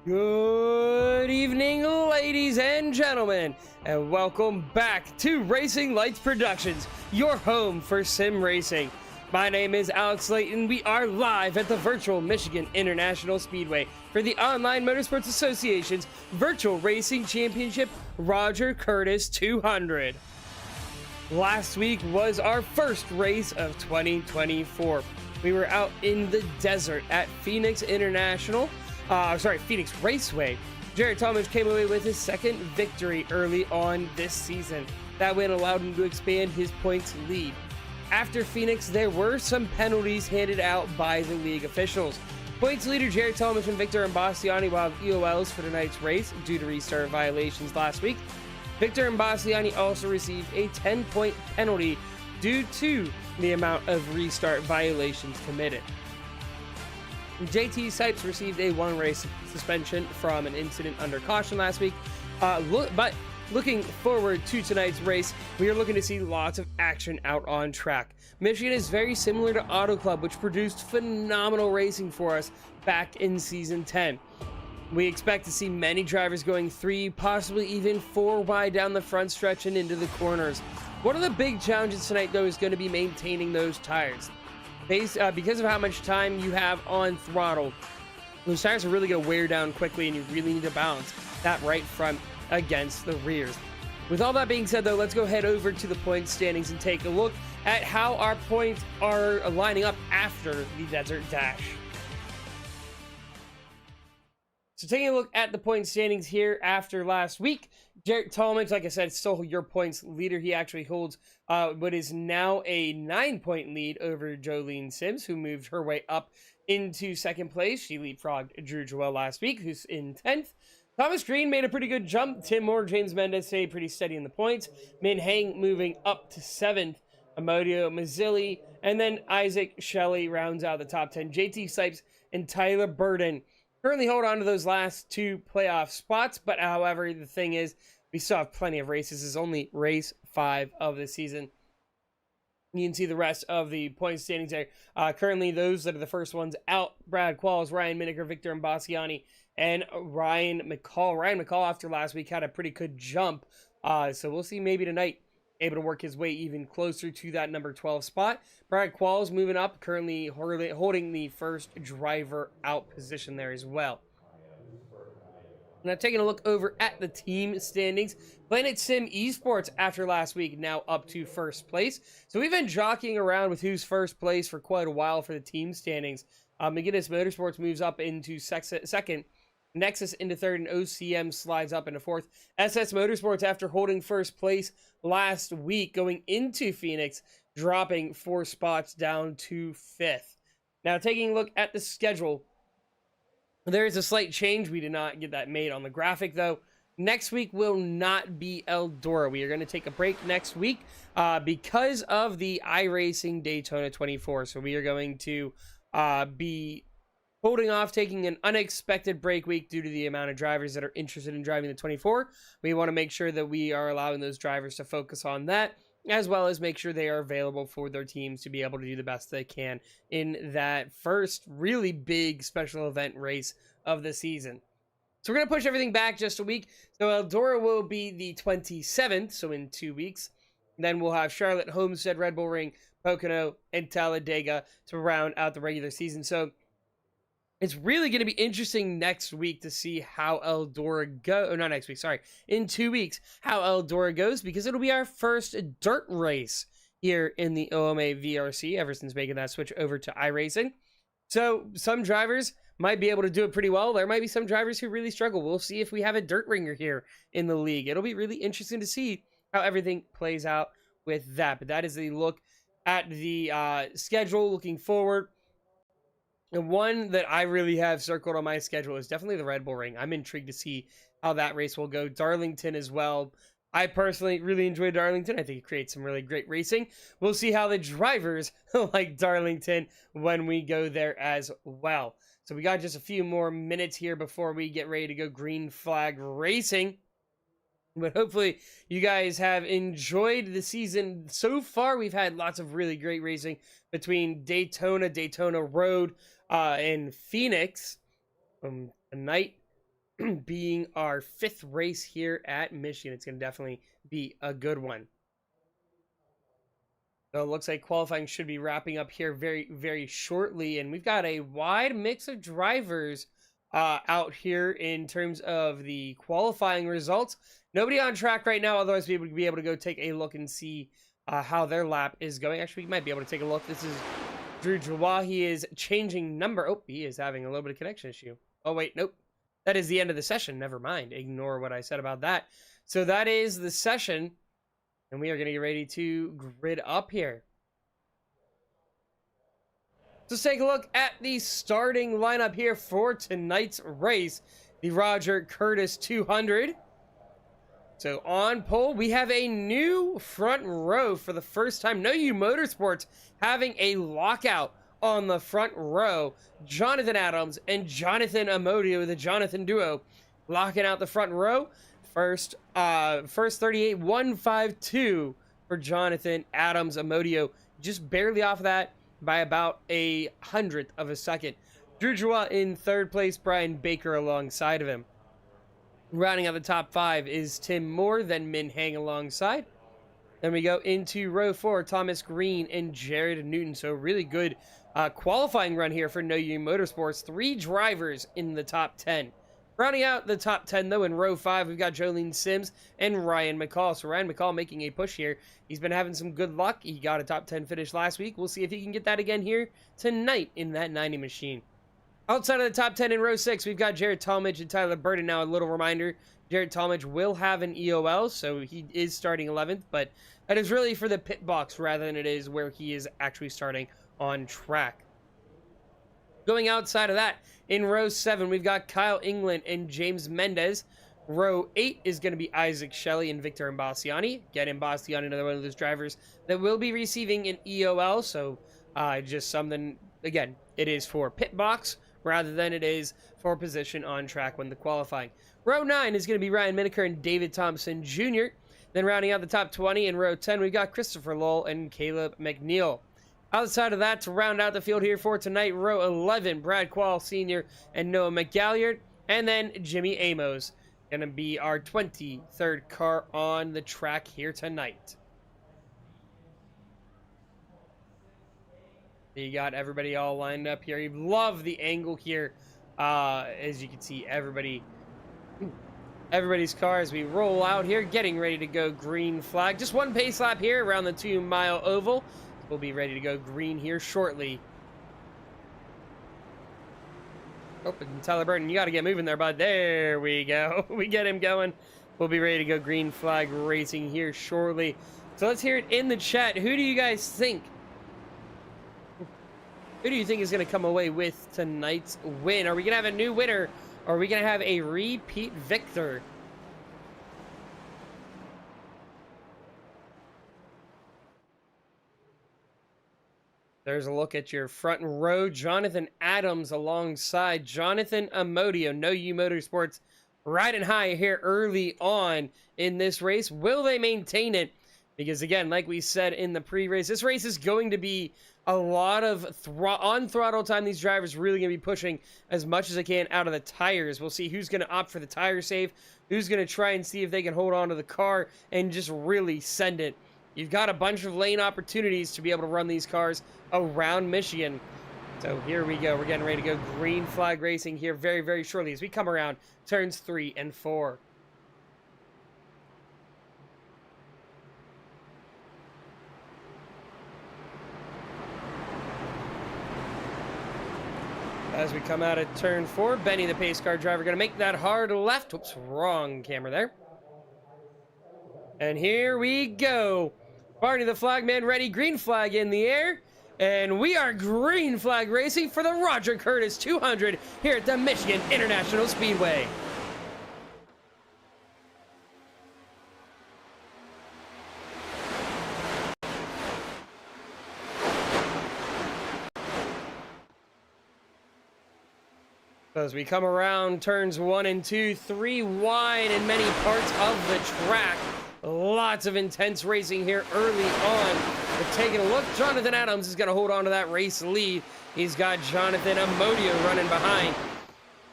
Good evening, ladies and gentlemen, and welcome back to Racing Lights Productions, your home for sim racing. My name is Alex Layton. We are live at the virtual Michigan International Speedway for the Online Motorsports Association's Virtual Racing Championship Roger Curtis 200. Last week was our first race of 2024. We were out in the desert at Phoenix Raceway. Jared Thomas came away with his second victory early on this season. That win allowed him to expand his points lead. After Phoenix, there were some penalties handed out by the league officials. Points leader Jared Thomas and Victor Imbastiani will have EOLs for tonight's race due to restart violations last week. Victor Imbastiani also received a 10-point penalty due to the amount of restart violations committed. JT Sipes received a one-race suspension from an incident under caution last week. But looking forward to tonight's race, we are looking to see lots of action out on track. Michigan is very similar to Auto Club, which produced phenomenal racing for us back in Season 10. We expect to see many drivers going 3, possibly even 4 wide down the front stretch and into the corners. One of the big challenges tonight, though, is going to be maintaining those tires. Because of how much time you have on throttle, those tires are really going to wear down quickly, and you really need to balance that right front against the rears. With all that being said, though, let's go head over to the point standings and take a look at how our points are lining up after the Desert Dash. So taking a look at the point standings here after last week, Jared Tallman, like I said, still your points leader. He actually holds what is now a 9-point lead over Jolene Sims, who moved her way up into second place. She leapfrogged Jewah last week, who's in 10th. Thomas Green made a pretty good jump. Tim Moore, James Mendez stayed pretty steady in the points. Min Hang moving up to 7th. Amodio Mazzilli, and then Isaac Shelley rounds out the top 10. JT Sipes and Tyler Burden currently hold on to those last 2 playoff spots, but however, the thing is, we still have plenty of races. This is only race 5 of the season. You can see the rest of the point standings there. Currently, those that are the first ones out: Brad Qualls, Ryan Miniker, Victor Imbastiani, and Ryan McCall. Ryan McCall, after last week, had a pretty good jump. So we'll see maybe tonight able to work his way even closer to that number 12 spot. Brad Qualls moving up, currently holding the first driver out position there as well. Now taking a look over at the team standings, Planet Sim Esports after last week now up to first place. So we've been jockeying around with who's first place for quite a while for the team standings. McGinnis Motorsports moves up into second. Nexus into third, and OCM slides up into fourth. SS Motorsports, after holding first place last week, going into Phoenix, dropping 4 spots down to 5th. Now, taking a look at the schedule, there is a slight change. We did not get that made on the graphic, though. Next week will not be Eldora. We are going to take a break next week because of the iRacing Daytona 24. So we are going to be holding off, taking an unexpected break week due to the amount of drivers that are interested in driving the 24. We want to make sure that we are allowing those drivers to focus on that, as well as make sure they are available for their teams to be able to do the best they can in that first really big special event race of the season. So we're going to push everything back just a week. So Eldora will be the 27th, so in 2 weeks. Then we'll have Charlotte, Homestead, Red Bull Ring, Pocono, and Talladega to round out the regular season. So it's really going to be interesting next week to see how Eldora goes. Not next week, sorry. In 2 weeks, how Eldora goes, because it'll be our first dirt race here in the OMA VRC ever since making that switch over to iRacing. So some drivers might be able to do it pretty well. There might be some drivers who really struggle. We'll see if we have a dirt ringer here in the league. It'll be really interesting to see how everything plays out with that. But that is the look at the schedule looking forward. The one that I really have circled on my schedule is definitely the Red Bull Ring. I'm intrigued to see how that race will go. Darlington as well. I personally really enjoy Darlington. I think it creates some really great racing. We'll see how the drivers like Darlington when we go there as well. So we got just a few more minutes here before we get ready to go green flag racing. But hopefully you guys have enjoyed the season so far. We've had lots of really great racing between Daytona Road, and Phoenix. Tonight being our 5th race here at Michigan. It's going to definitely be a good one. So it looks like qualifying should be wrapping up here very, very shortly. And we've got a wide mix of drivers out here in terms of the qualifying results. Nobody on track right now, otherwise we would be able to go take a look and see how their lap is going. Actually, we might be able to take a look. This is Jewah. He is changing number. Oh, he is having a little bit of connection issue. Oh, wait, nope. That is the end of the session. Never mind. Ignore what I said about that. So that is the session. And we are going to get ready to grid up here. Let's take a look at the starting lineup here for tonight's race. The Roger Curtis 200. So on pole, we have a new front row for the first time. No You Motorsports having a lockout on the front row. Jonathan Adams and Jonathan Amodio, the Jonathan duo, locking out the front row. First 38, 152 for Jonathan Adams. Amodio just barely off of that by about a 100th of a second. Jewah in 3rd place, Brian Baker alongside of him. Rounding out the top 5 is Tim Moore, then Min Hang alongside. Then we go into row 4, Thomas Green and Jared Newton. So really good qualifying run here for No You Motorsports. 3 drivers in the top 10. Rounding out the top 10, though, in row 5, we've got Jolene Sims and Ryan McCall. So Ryan McCall making a push here. He's been having some good luck. He got a top 10 finish last week. We'll see if he can get that again here tonight in that 90 machine. Outside of the top 10 in row 6, we've got Jared Talmadge and Tyler Burton. Now, a little reminder, Jared Talmadge will have an EOL, so he is starting 11th, but that is really for the pit box rather than it is where he is actually starting on track. Going outside of that, in row 7, we've got Kyle England and James Mendez. Row 8 is going to be Isaac Shelley and Victor Imbastiani. Again, Imbastiani, another one of those drivers that will be receiving an EOL, so just something, again, it is for pit box rather than it is for position on track when the qualifying. Row 9 is going to be Ryan Miniker and David Thompson Jr. Then rounding out the top 20 in row 10, we've got Christopher Lowell and Caleb McNeil. Outside of that, to round out the field here for tonight, row 11, Brad Quall Sr. and Noah McGalliard. And then Jimmy Amos, going to be our 23rd car on the track here tonight. You got everybody all lined up here. You love the angle here. As you can see, everybody's car as we roll out here, getting ready to go green flag. Just one pace lap here around the 2-mile oval. We'll be ready to go green here shortly. Oh, and Tyler Burton, you got to get moving there, bud. There we go. We get him going. We'll be ready to go green flag racing here shortly. So let's hear it in the chat. Who do you guys think? Who do you think is going to come away with tonight's win? Are we going to have a new winner? Or are we going to have a repeat victor? There's a look at your front row. Jonathan Adams alongside Jonathan Amodio. No You Motorsports riding high here early on in this race. Will they maintain it? Because again, like we said in the pre-race, this race is going to be a lot of on throttle time. These drivers really going to be pushing as much as they can out of the tires. We'll see who's going to opt for the tire save, who's going to try and see if they can hold on to the car and just really send it. You've got a bunch of lane opportunities to be able to run these cars around Michigan. So here we go. We're getting ready to go green flag racing here very, very shortly as we come around turns 3 and 4. As we come out of turn 4, Benny, the pace car driver, going to make that hard left. Oops, wrong camera there. And here we go. Barney the flagman ready, green flag in the air. And we are green flag racing for the Roger Curtis 200 here at the Michigan International Speedway. As we come around turns 1 and 2, 3 wide in many parts of the track. Lots of intense racing here early on. But taking a look, Jonathan Adams is going to hold on to that race lead. He's got Jonathan Amodio running behind.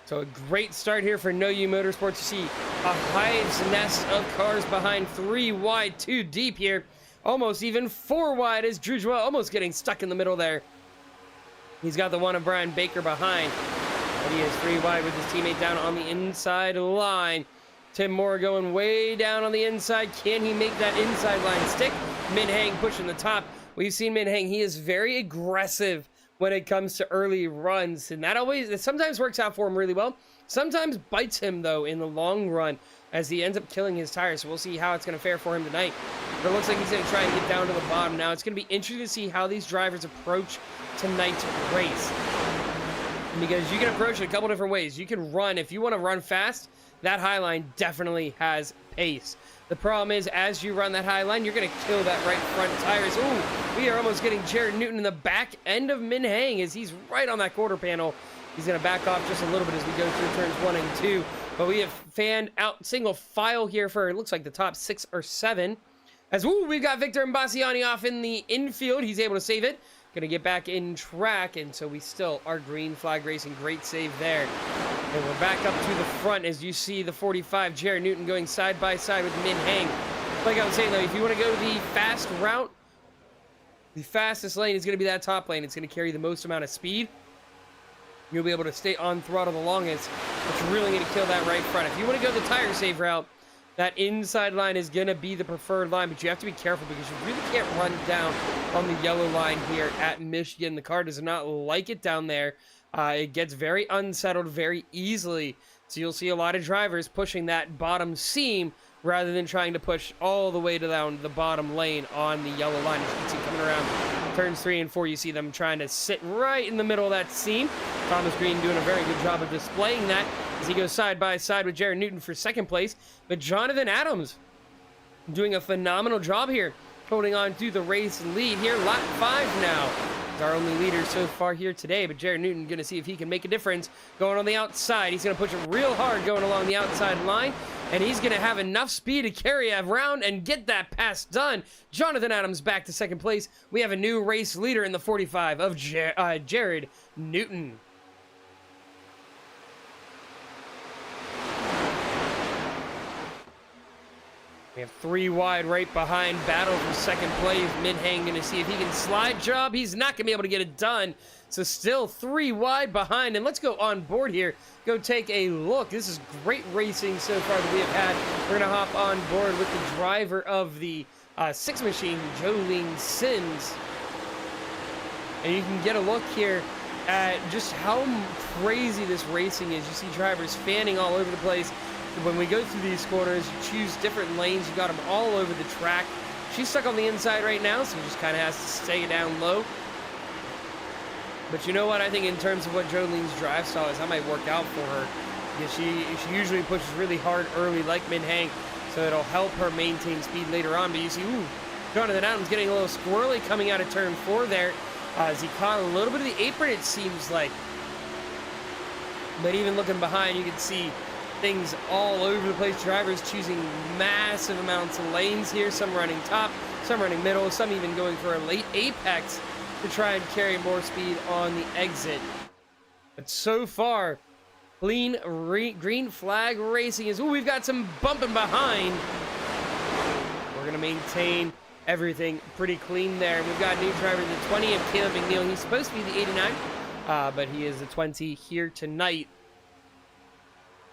So a great start here for No You Motorsports. You see a hive's nest of cars behind, 3 wide, 2 deep here. Almost even 4 wide as Jewah almost getting stuck in the middle there. He's got the one of Brian Baker behind. But he is 3 wide with his teammate down on the inside line. Tim Moore going way down on the inside. Can he make that inside line stick? Min Hang pushing the top. We've seen Min Hang. He is very aggressive when it comes to early runs, and that sometimes works out for him really well. Sometimes bites him though in the long run as he ends up killing his tires. So we'll see how it's going to fare for him tonight. But it looks like he's going to try and get down to the bottom now. It's going to be interesting to see how these drivers approach tonight's race, because you can approach it a couple different ways. You can run, if you want to run fast, that high line definitely has pace. The problem is, as you run that high line, you're going to kill that right front tires. Ooh, we are almost getting Jared Newton in the back end of Min Hang as he's right on that quarter panel. He's going to back off just a little bit as we go through turns 1 and 2. But we have fanned out single file here for, it looks like, the top 6 or 7. As, ooh, we've got Victor Mbasiani off in the infield. He's able to save it. Going to get back in track, and so we still are green flag racing. Great save there. And we're back up to the front as you see the 45, Jared Newton, going side by side with Min Hang. Like I was saying, though, if you want to go the fast route, the fastest lane is going to be that top lane. It's going to carry the most amount of speed. You'll be able to stay on throttle the longest, but you're really going to kill that right front. If you want to go the tire save route, that inside line is going to be the preferred line, but you have to be careful because you really can't run down on the yellow line here at Michigan. The car does not like it down there. It gets very unsettled very easily, so you'll see a lot of drivers pushing that bottom seam rather than trying to push all the way down the bottom lane on the yellow line. As you can see coming around turns 3 and 4, you see them trying to sit right in the middle of that seam. Thomas Green doing a very good job of displaying that as he goes side by side with Jared Newton for 2nd place. But Jonathan Adams doing a phenomenal job here, holding on to the race lead here. Lap 5 now. He's our only leader so far here today, but Jared Newton going to see if he can make a difference going on the outside. He's going to push it real hard going along the outside line, and he's going to have enough speed to carry around and get that pass done. Jonathan Adams back to 2nd place. We have a new race leader in the 45 of Jared Newton. We have 3 wide right behind, battle for 2nd place. Min Hang going to see if he can slide job. He's not going to be able to get it done. So still 3 wide behind. And let's go on board here. Go take a look. This is great racing so far that we have had. We're going to hop on board with the driver of the 6 machine, Jolene Sims. And you can get a look here at just how crazy this racing is. You see drivers fanning all over the place. When we go through these corners, you choose different lanes. You got them all over the track. She's stuck on the inside right now, so just kind of has to stay down low. But you know what? I think in terms of what Jolene's drive style is, that might work out for her. Because she usually pushes really hard early, like Min Hang, so it'll help her maintain speed later on. But you see, ooh, Jonathan Adams getting a little squirrely coming out of turn 4 there. As he caught a little bit of the apron, it seems like. But even looking behind, you can see things all over the place. Drivers choosing massive amounts of lanes here. Some running top, some running middle, some even going for a late apex to try and carry more speed on the exit. But so far, clean green flag racing is... Ooh, we've got some bumping behind. We're going to maintain everything pretty clean there. We've got new driver, the 20 of Caleb McNeil. He's supposed to be the 89, but he is the 20 here tonight.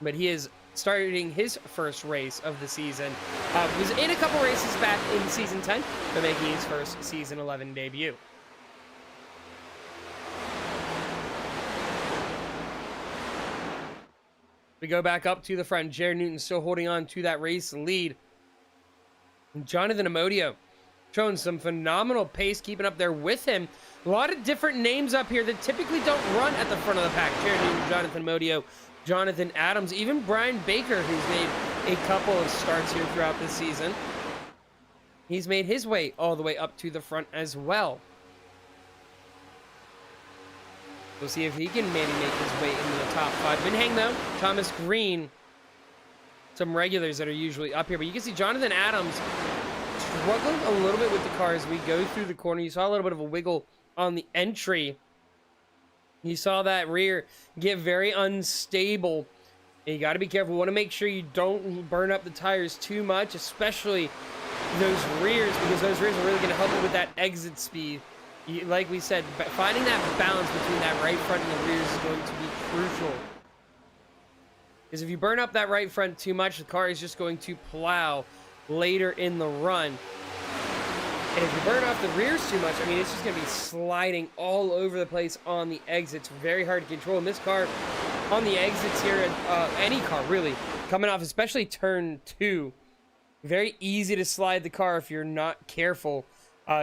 But he is starting his first race of the season. Was in a couple races back in Season 10, but making his first Season 11 debut. We go back up to the front. Jared Newton still holding on to that race lead. And Jonathan Amodio showing some phenomenal pace, keeping up there with him. A lot of different names up here that typically don't run at the front of the pack. Jared Newton, Jonathan Amodio, Jonathan Adams, even Brian Baker, who's made a couple of starts here throughout the season. He's made his way all the way up to the front as well. We'll see if he can maybe make his way into the top 5. Min Hang, though, Thomas Green, some regulars that are usually up here. But you can see Jonathan Adams struggling a little bit with the car as we go through the corner. You saw a little bit of a wiggle on the entry. You saw that rear get very unstable. You got to be careful. You want to make sure you don't burn up the tires too much, especially those rears, because those rears are really going to help you with that exit speed. Like we said, finding that balance between that right front and the rears is going to be crucial. Because if you burn up that right front too much, the car is just going to plow later in the run. And if you burn off the rears too much, I mean, it's just going to be sliding all over the place on the exits. Very hard to control. And this car, on the exits here, any car really, coming off, especially turn 2, very easy to slide the car if you're not careful.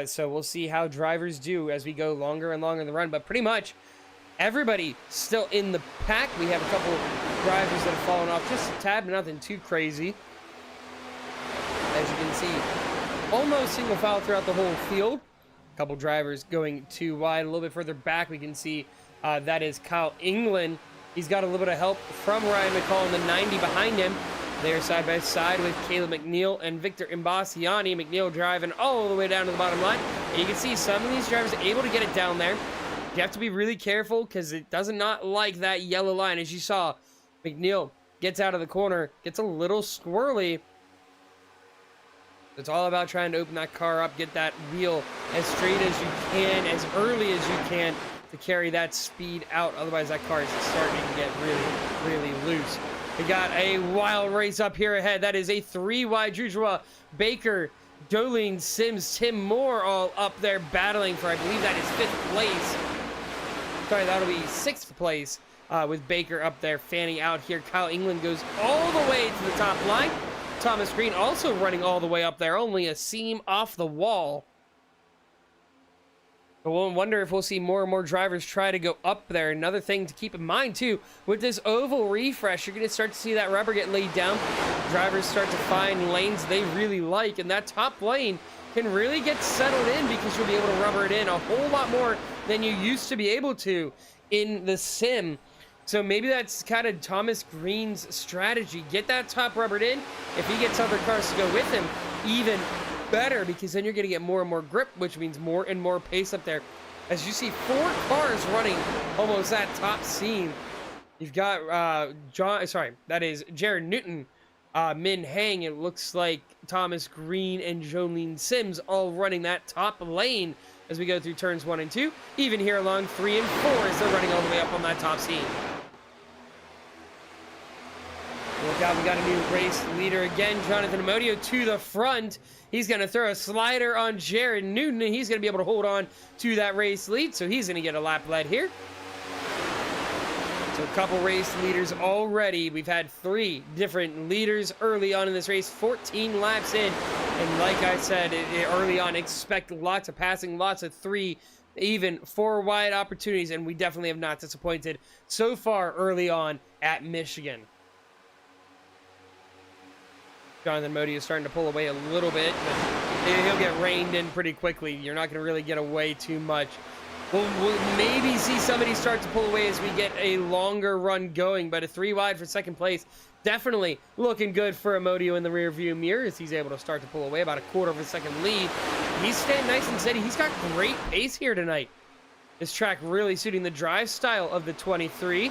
So we'll see how drivers do as we go longer and longer in the run. But pretty much everybody still in the pack. We have a couple drivers that have fallen off just a tad, but nothing too crazy. As you can see, almost single file throughout the whole field. A couple drivers going too wide. A little bit further back, we can see that is Kyle England. He's got a little bit of help from Ryan McCall in the 90 behind him. They're side by side with Caleb McNeil and Victor Imbasiani. McNeil driving all the way down to the bottom line. And you can see some of these drivers able to get it down there. You have to be really careful because it does not like that yellow line. As you saw, McNeil gets out of the corner, gets a little squirrely. It's all about trying to open that car up, get that wheel as straight as you can, as early as you can, to carry that speed out. Otherwise, that car is starting to get really, really loose. We got a wild race up here ahead. That is a 3-wide Jewah, Baker, Jolene, Sims, Tim Moore all up there battling for, I believe that is 5th place. Sorry, that'll be 6th place with Baker up there fanning out here. Kyle England goes all the way to the top line. Thomas Green also running all the way up there, only a seam off the wall. But we'll wonder if we'll see more and more drivers try to go up there. Another thing to keep in mind, too, with this oval refresh, you're going to start to see that rubber get laid down. Drivers start to find lanes they really like, and that top lane can really get settled in because you'll be able to rubber it in a whole lot more than you used to be able to in the sim. So maybe that's kind of Thomas Green's strategy. Get that top rubbered in. If he gets other cars to go with him, even better, because then you're going to get more and more grip, which means more and more pace up there. As you see 4 cars running almost that top seam. You've got that is Jared Newton, Min Hang. It looks like Thomas Green and Jolene Sims all running that top lane as we go through turns 1 and 2. Even here along 3 and 4 as they're running all the way up on that top seam. Look out, we got a new race leader again. Jonathan Amodio to the front. He's going to throw a slider on Jared Newton, and he's going to be able to hold on to that race lead, so he's going to get a lap lead here. So a couple race leaders already. We've had 3 different leaders early on in this race, 14 laps in. And like I said early on, expect lots of passing, lots of 3, even 4 wide opportunities, and we definitely have not disappointed so far early on at Michigan. Jonathan Modi is starting to pull away a little bit, but he'll get reined in pretty quickly. You're not going to really get away too much. We'll maybe see somebody start to pull away as we get a longer run going, but a 3 wide for 2nd place, definitely looking good for Amodio in the rear view mirror as he's able to start to pull away about a 1/4 of a second lead. He's staying nice and steady. He's got great pace here tonight. This track really suiting the drive style of the 23.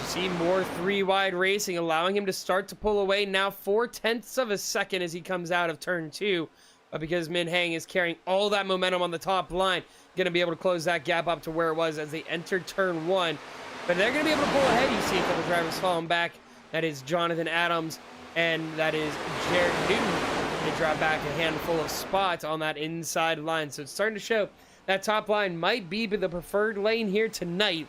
See more 3 wide racing, allowing him to start to pull away now 4/10 of a second as he comes out of turn 2. But because Min Hang is carrying all that momentum on the top line, going to be able to close that gap up to where it was as they entered turn 1. But they're going to be able to pull ahead. You see a couple drivers falling back. That is Jonathan Adams and that is Jared Newton. They drop back a handful of spots on that inside line. So it's starting to show that top line might be the preferred lane here tonight.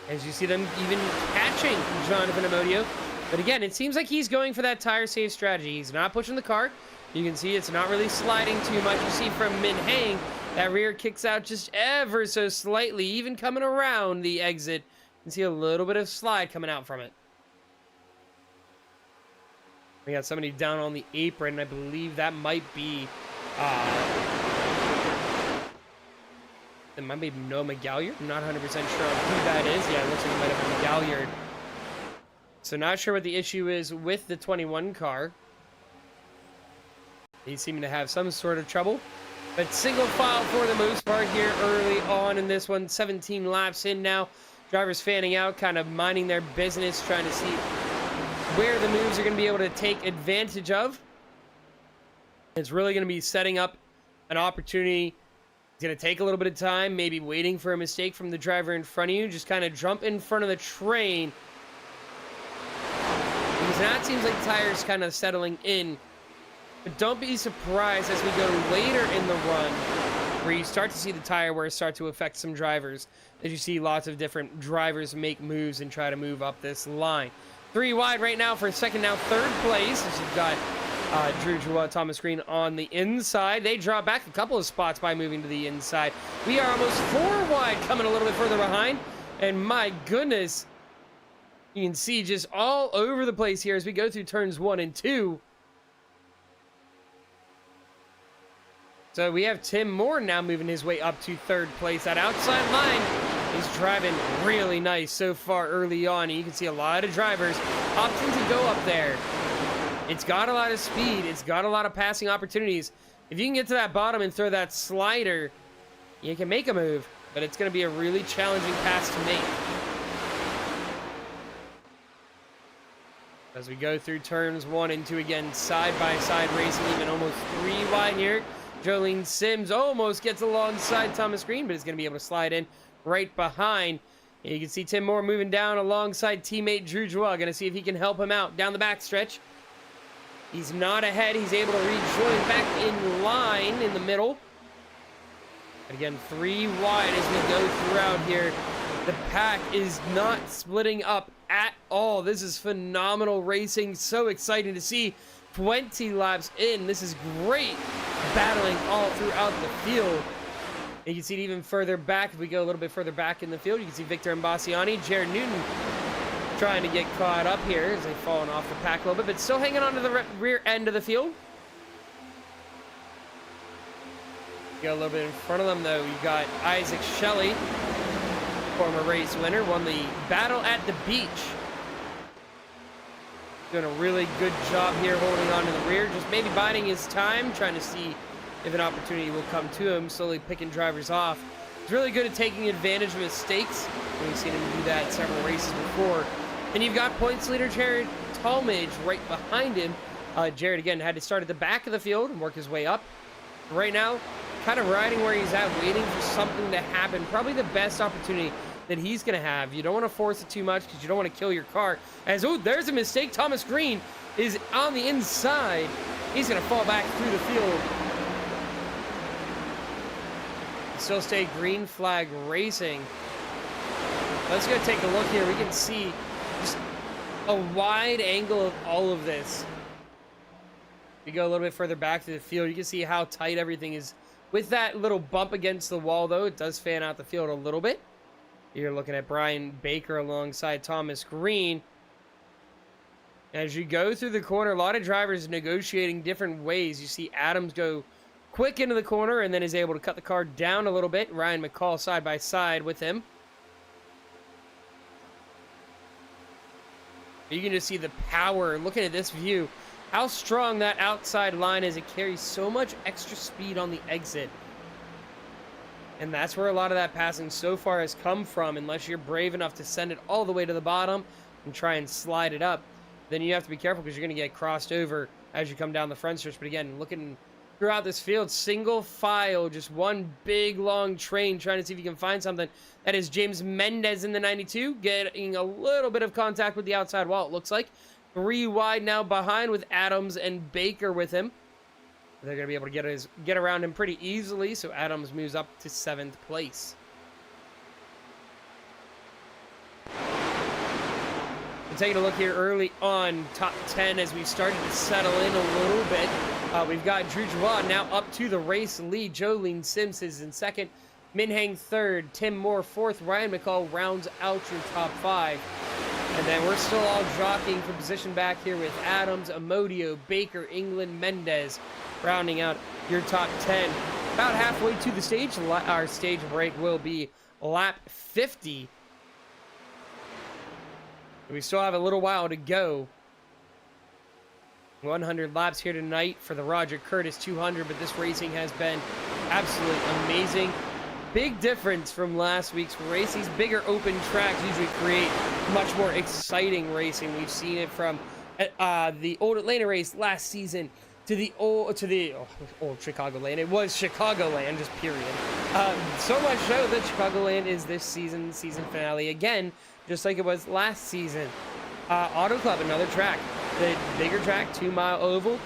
As you see them even catching Jonathan Amodio. But again, it seems like he's going for that tire save strategy. He's not pushing the car. You can see it's not really sliding too much. You see from Min Hang, that rear kicks out just ever so slightly, even coming around the exit. You can see a little bit of slide coming out from it. We got somebody down on the apron. I believe that might be... it might be Noah McGalliard. I'm not 100% sure who that is. Yeah, it looks like it might have been McGalliard. So not sure what the issue is with the 21 car. He's seeming to have some sort of trouble. But single file for the most part here early on in this one. 17 laps in now. Drivers fanning out, kind of minding their business, trying to see where the moves are going to be able to take advantage of. It's really going to be setting up an opportunity. It's going to take a little bit of time, maybe waiting for a mistake from the driver in front of you. Just kind of jump in front of the train. Because now it seems like the tire's kind of settling in. But don't be surprised as we go later in the run, where you start to see the tire wear start to affect some drivers, as you see lots of different drivers make moves and try to move up this line. 3 wide right now for second, now third place, as you've got Jewah, Thomas Green on the inside. They drop back a couple of spots by moving to the inside. We are almost 4 wide, coming a little bit further behind, and my goodness, you can see just all over the place here as we go through turns 1 and 2. So we have Tim Moore now moving his way up to third place. That outside line is driving really nice so far early on. And you can see a lot of drivers opting to go up there. It's got a lot of speed. It's got a lot of passing opportunities. If you can get to that bottom and throw that slider, you can make a move. But it's going to be a really challenging pass to make. As we go through turns 1 and 2 again, side-by-side racing, even almost 3 wide here. Jolene Sims almost gets alongside Thomas Green, but is going to be able to slide in right behind. And you can see Tim Moore moving down alongside teammate Jewah. Going to see if he can help him out down the backstretch. He's not ahead. He's able to rejoin back in line in the middle. And again, 3 wide as we go throughout here. The pack is not splitting up at all. This is phenomenal racing. So exciting to see. 20 laps in. This is great battling all throughout the field. You can see it even further back. If we go a little bit further back in the field, you can see Victor Mbasiani, Jared Newton trying to get caught up here as they've fallen off the pack a little bit, but still hanging on to the rear end of the field. Go a little bit in front of them, though. You've got Isaac Shelley, former race winner, won the Battle at the Beach. Doing a really good job here holding on to the rear, just maybe biding his time, trying to see if an opportunity will come to him, slowly picking drivers off. He's really good at taking advantage of mistakes. We've seen him do that several races before. And you've got points leader Jared Talmadge right behind him. Jared, again, had to start at the back of the field and work his way up. Right now, kind of riding where he's at, waiting for something to happen. Probably the best opportunity that he's going to have. You don't want to force it too much because you don't want to kill your car. As, oh, there's a mistake. Thomas Green is on the inside. He's going to fall back through the field. Still stay green flag racing. Let's go take a look here. We can see just a wide angle of all of this. If you go a little bit further back to the field, you can see how tight everything is. With that little bump against the wall, though, it does fan out the field a little bit. You're looking at Brian Baker alongside Thomas Green. As you go through the corner, a lot of drivers negotiating different ways. You see Adams go quick into the corner and then is able to cut the car down a little bit. Ryan McCall side by side with him. You can just see the power. Looking at this view, how strong that outside line is. It carries so much extra speed on the exit. And that's where a lot of that passing so far has come from. Unless you're brave enough to send it all the way to the bottom and try and slide it up, then you have to be careful because you're going to get crossed over as you come down the front stretch. But again, looking throughout this field, single file, just one big long train, trying to see if you can find something. That is James Mendez in the 92, getting a little bit of contact with the outside wall, it looks like. 3 wide now behind with Adams and Baker with him. They're going to be able to get around him pretty easily, so Adams moves up to 7th place. And taking a look here early on, top 10 as we started to settle in a little bit. We've got Jewah now up to the race lead. Jolene Sims is in 2nd. Minhang 3rd. Tim Moore 4th. Ryan McCall rounds out your top 5. And then we're still all jockeying for position back here with Adams, Amodio, Baker, England, Mendez, rounding out your top 10. About halfway to the stage. Our stage break will be lap 50. We still have a little while to go. 100 laps here tonight for the Roger Curtis 200, but this racing has been absolutely amazing. Big difference from last week's race. These bigger open tracks usually create much more exciting racing. We've seen it from the old Atlanta race last season to the old Chicagoland. It was Chicagoland, just period. So much so that Chicagoland is this season finale again, just like it was last season. Auto Club, another track, the bigger track, 2-mile oval.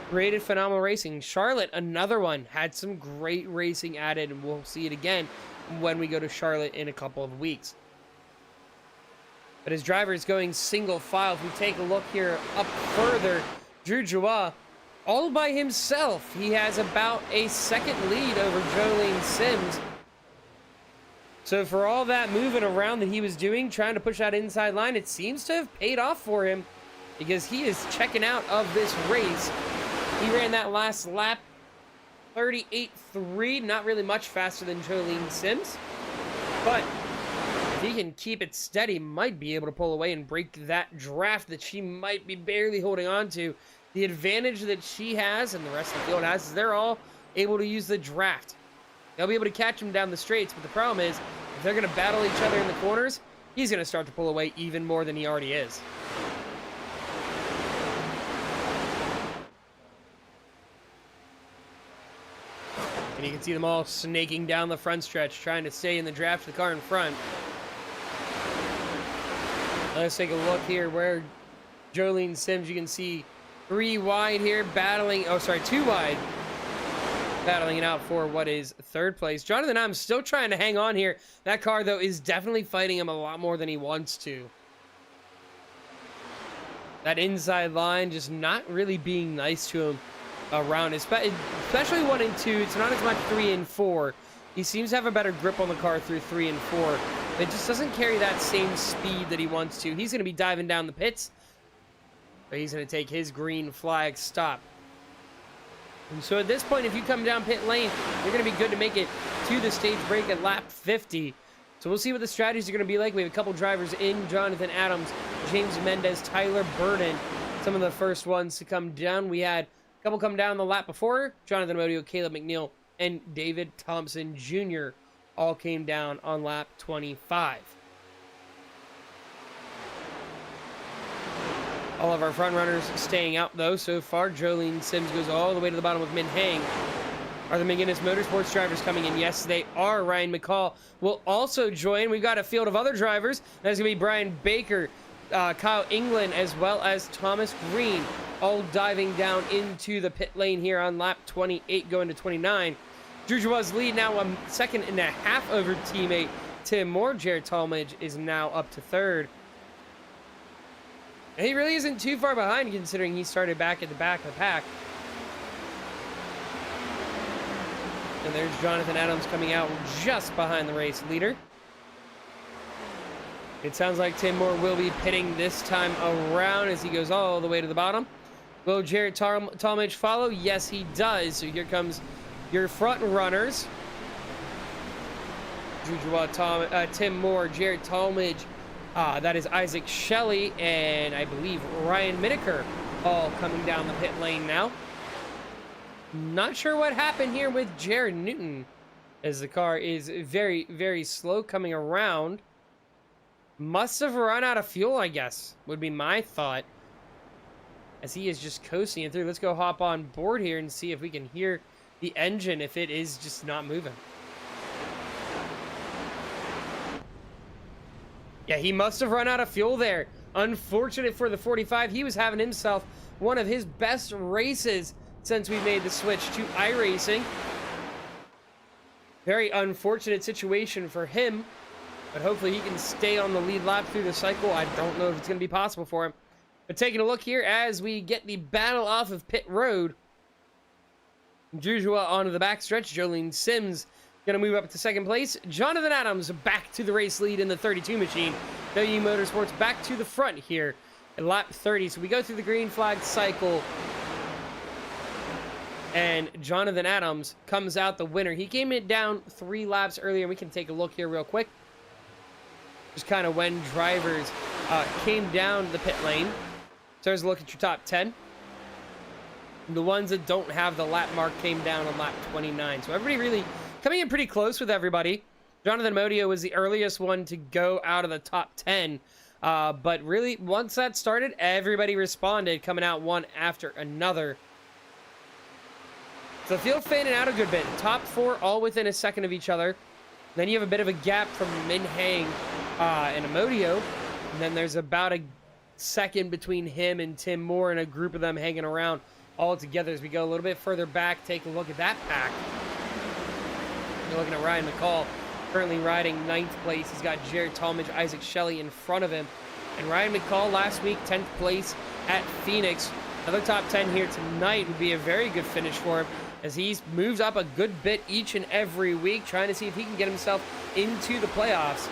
Created phenomenal racing. Charlotte, another one, had some great racing added, and we'll see it again when we go to Charlotte in a couple of weeks. But his driver is going single file. If we take a look here up further, Jewah, all by himself. He has about a second lead over Jolene Sims. So for all that moving around that he was doing, trying to push that inside line, it seems to have paid off for him, because he is checking out of this race. He ran that last lap 38.3, not really much faster than Jolene Sims, but if he can keep it steady, might be able to pull away and break that draft that she might be barely holding on to. The advantage that she has and the rest of the field has is they're all able to use the draft. They'll be able to catch him down the straights, but the problem is if they're going to battle each other in the corners, he's going to start to pull away even more than he already is. And you can see them all snaking down the front stretch, trying to stay in the draft of the car in front. Let's take a look here where Jolene Sims, you can see 3 wide here, battling, 2 wide. Battling it out for what is 3rd place. Jonathan Adams still trying to hang on here. That car, though, is definitely fighting him a lot more than he wants to. That inside line just not really being nice to him around, especially 1 and 2. It's not as much 3 and 4. He seems to have a better grip on the car through 3 and 4. But it just doesn't carry that same speed that he wants to. He's going to be diving down the pits, but he's going to take his green flag stop. And so at this point, if you come down pit lane, you're going to be good to make it to the stage break at lap 50. So we'll see what the strategies are going to be like. We have a couple drivers in: Jonathan Adams, James Mendez, Tyler Burden. Some of the first ones to come down. We had a couple come down the lap before. Jonathan Modio, Caleb McNeil, and David Thompson Jr. all came down on lap 25. All of our front runners staying out, though, so far. Jolene Sims goes all the way to the bottom with Min Hang. Are the McGinnis Motorsports drivers coming in? Yes, they are. Ryan McCall will also join. We've got a field of other drivers. That's going to be Brian Baker, Kyle England, as well as Thomas Green, all diving down into the pit lane here on lap 28 going to 29. Jewah's lead now a second and a half over teammate Tim Moore. Jared Talmadge is now up to 3rd. And he really isn't too far behind, considering he started back at the back of the pack. And there's Jonathan Adams coming out just behind the race leader. It sounds like Tim Moore will be pitting this time around as he goes all the way to the bottom. Will Jared Talmadge follow? Yes, he does. So here comes your front runners. Jewah, Tim Moore, Jared Talmadge. That is Isaac Shelley, and I believe Ryan Miniker, all coming down the pit lane now. Not sure what happened here with Jared Newton, as the car is very, very slow coming around. Must have run out of fuel, I guess, would be my thought, as he is just coasting it through. Let's go hop on board here and see if we can hear the engine, if it is just not moving. Yeah, he must have run out of fuel there. Unfortunate for the 45. He was having himself one of his best races since we made the switch to iRacing. Very unfortunate situation for him, but hopefully he can stay on the lead lap through the cycle. I don't know if it's going to be possible for him. But taking a look here as we get the battle off of pit road. Jewah onto the backstretch. Jolene Sims going to move up to 2nd place. Jonathan Adams back to the race lead in the 32 machine. WE Motorsports back to the front here at lap 30. So we go through the green flag cycle, and Jonathan Adams comes out the winner. He came in down 3 laps earlier. We can take a look here real quick. Just kind of when drivers came down the pit lane. So there's a look at your top 10. The ones that don't have the lap mark came down on lap 29. So everybody really coming in pretty close with everybody. Jonathan Modio was the earliest one to go out of the top 10. But really, once that started, everybody responded, coming out one after another. So the field faded out a good bit. Top 4 all within a second of each other. Then you have a bit of a gap from Min Hang and Amodio. And then there's about a second between him and Tim Moore and a group of them hanging around all together. As we go a little bit further back, take a look at that pack. You're looking at Ryan McCall, currently riding 9th place. He's got Jared Talmadge, Isaac Shelley in front of him. And Ryan McCall last week, 10th place at Phoenix. Another top 10 here tonight would be a very good finish for him, as he's moved up a good bit each and every week, trying to see if he can get himself into the playoffs.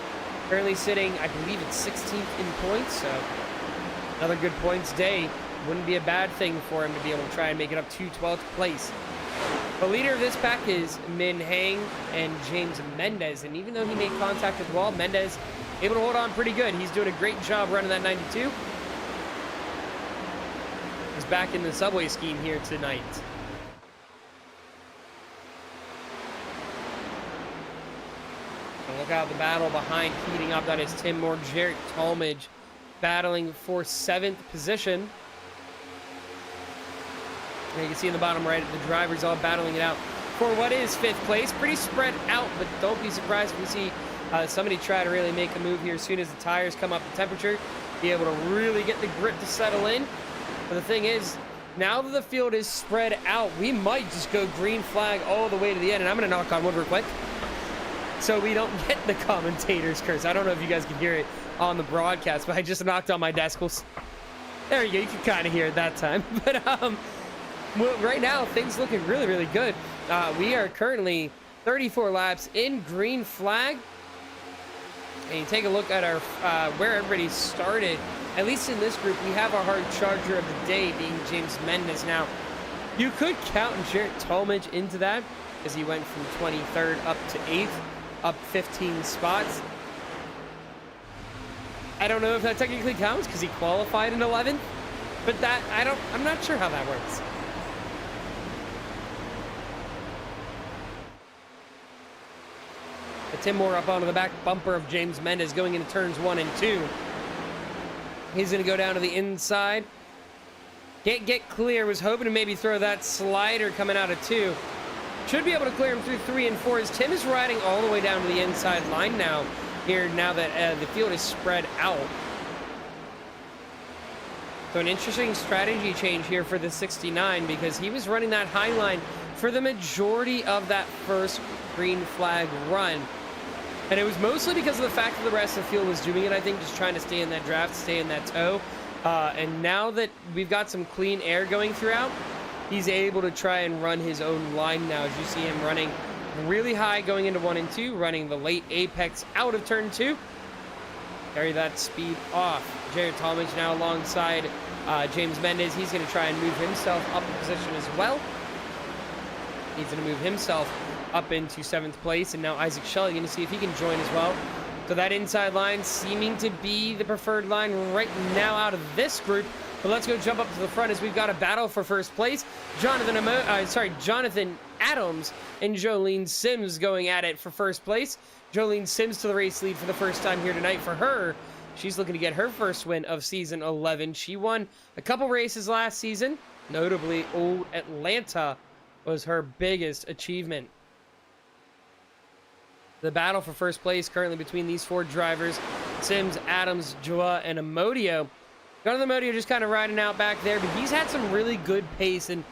Currently sitting, I believe it's 16th in points, so another good points day. Wouldn't be a bad thing for him to be able to try and make it up to 12th place. The leader of this pack is Min Hang and James Mendez, and even though he made contact with the wall, Mendez able to hold on pretty good. He's doing a great job running that 92. He's back in the subway scheme here tonight. Look out the battle behind, heating up. That is Tim Moore, Jared Talmadge battling for 7th position. And you can see in the bottom right, the drivers all battling it out for what is 5th place. Pretty spread out, but don't be surprised if we see somebody try to really make a move here as soon as the tires come up in temperature. Be able to really get the grip to settle in. But the thing is, now that the field is spread out, we might just go green flag all the way to the end. And I'm going to knock on wood real quick, so we don't get the commentator's curse. I don't know if you guys can hear it on the broadcast, but I just knocked on my decibels. There you go. You can kind of hear it that time. But well, right now, things looking really, really good. We are currently 34 laps in green flag. And you take a look at our where everybody started. At least in this group, we have our hard charger of the day being James Mendez. Now, you could count Jared Talmadge into that, as he went from 23rd up to 8th. Up 15 spots. I don't know if that technically counts because he qualified in 11th, but I'm not sure how that works. But Tim Moore up onto the back bumper of James Mendez going into turns 1 and 2. He's going to go down to the inside. Can't get clear. Was hoping to maybe throw that slider coming out of 2. Should be able to clear him through 3 and 4 as Tim is riding all the way down to the inside line now, here now that the field is spread out. So an interesting strategy change here for the 69, because he was running that high line for the majority of that first green flag run. And it was mostly because of the fact that the rest of the field was doing it, I think, just trying to stay in that draft, stay in that tow. And now that we've got some clean air going throughout, he's able to try and run his own line now, as you see him running really high going into 1 and 2, running the late apex out of turn 2. Carry that speed off. Jared Talmadge now alongside James Mendez. He's going to try and move himself up a position as well. He's going to move himself up into 7th place. And now Isaac Shelley going to see if he can join as well. So that inside line seeming to be the preferred line right now out of this group. But let's go jump up to the front as we've got a battle for first place. Jonathan Adams and Jolene Sims going at it for first place. Jolene Sims to the race lead for the first time here tonight for her. She's looking to get her first win of season 11. She won a couple races last season. Notably, Old Atlanta was her biggest achievement. The battle for first place currently between these 4 drivers: Sims, Adams, Jewah, and Amodio. Jonathan Amodio just kind of riding out back there, but he's had some really good pace, and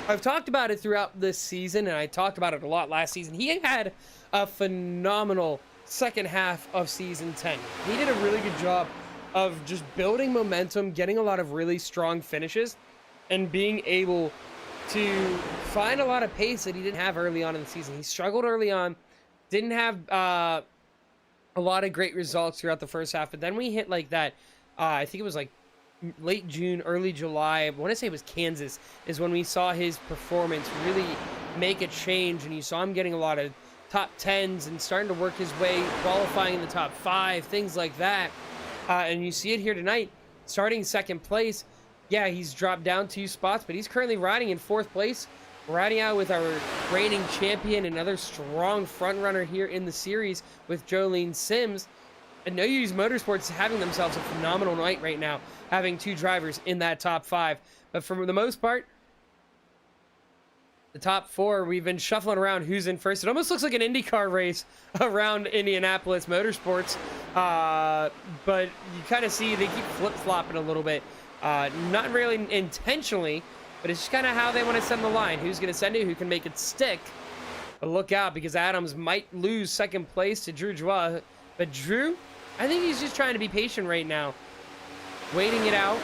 I've talked about it throughout this season, and I talked about it a lot last season. He had a phenomenal second half of season 10. He did a really good job of just building momentum, getting a lot of really strong finishes, and being able to find a lot of pace that he didn't have early on in the season. He struggled early on, didn't have a lot of great results throughout the first half, but then we hit like that. I think it was like late June, early July. I want to say it was Kansas, is when we saw his performance really make a change, and you saw him getting a lot of top 10s and starting to work his way, qualifying in the top 5, things like that. And you see it here tonight, starting second place. Yeah, he's dropped down 2 spots, but he's currently riding in 4th place. Riding out with our reigning champion, another strong front runner here in the series with Jolene Sims. And No Use Motorsports is having themselves a phenomenal night right now, having 2 drivers in that top 5. But for the most part, the top 4, we've been shuffling around who's in first. It almost looks like an IndyCar race around Indianapolis Motorsports. But you kind of see they keep flip-flopping a little bit. Not really intentionally, but it's just kind of how they want to send the line. Who's going to send it? Who can make it stick? But look out, because Adams might lose 2nd place to Drew Jewah. But Drew, I think he's just trying to be patient right now. Waiting it out.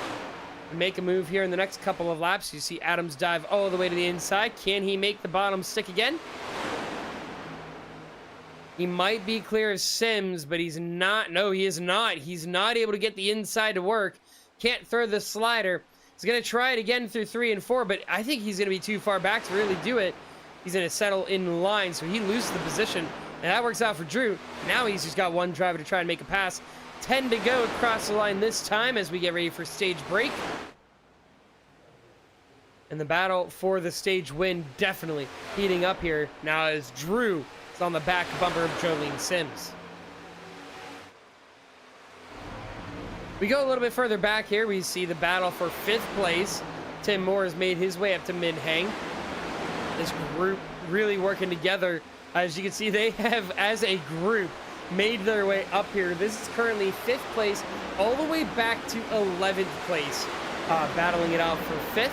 And make a move here in the next couple of laps. You see Adams dive all the way to the inside. Can he make the bottom stick again? He might be clear of Sims, but he's not. No, he is not. He's not able to get the inside to work. Can't throw the slider. He's going to try it again through 3 and 4, but I think he's going to be too far back to really do it. He's going to settle in line, so he loses the position. And that works out for Drew. Now he's just got 1 driver to try and make a pass. 10 to go across the line this time as we get ready for stage break. And the battle for the stage win definitely heating up here now as Drew is on the back bumper of Jolene Sims. We go a little bit further back here. We see the battle for 5th place. Tim Moore has made his way up to mid-hang. This group really working together. As you can see, they have, as a group, made their way up here. This is currently 5th place, all the way back to 11th place, battling it out for 5th.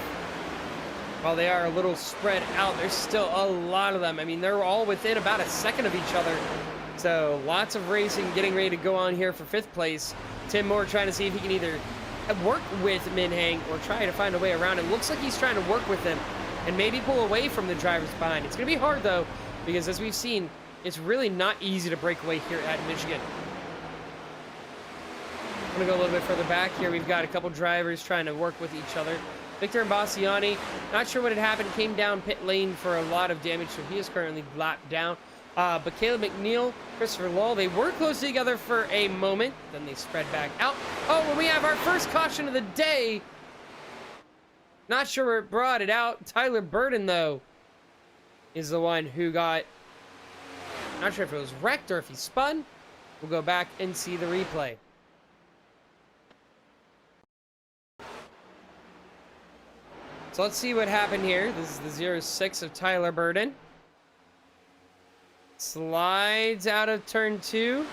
While they are a little spread out, there's still a lot of them. I mean, they're all within about a second of each other. So lots of racing getting ready to go on here for 5th place. Tim Moore trying to see if he can either work with Min-Hang or try to find a way around it. Looks like he's trying to work with him and maybe pull away from the drivers behind. It's going to be hard, though, because as we've seen, it's really not easy to break away here at Michigan. I'm going to go a little bit further back here. We've got a couple drivers trying to work with each other. Victor Bassiani, not sure what had happened, came down pit lane for a lot of damage, so he is currently lapped down. But Caleb McNeil, Christopher Lull, they were close together for a moment, then they spread back out. Oh, and we have our first caution of the day. Not sure what brought it out. Tyler Burden, though, is the one who got, not sure if it was wrecked or if he spun. We'll go back and see the replay. So let's see what happened here. This is the 06 of Tyler Burden. Slides out of turn 2.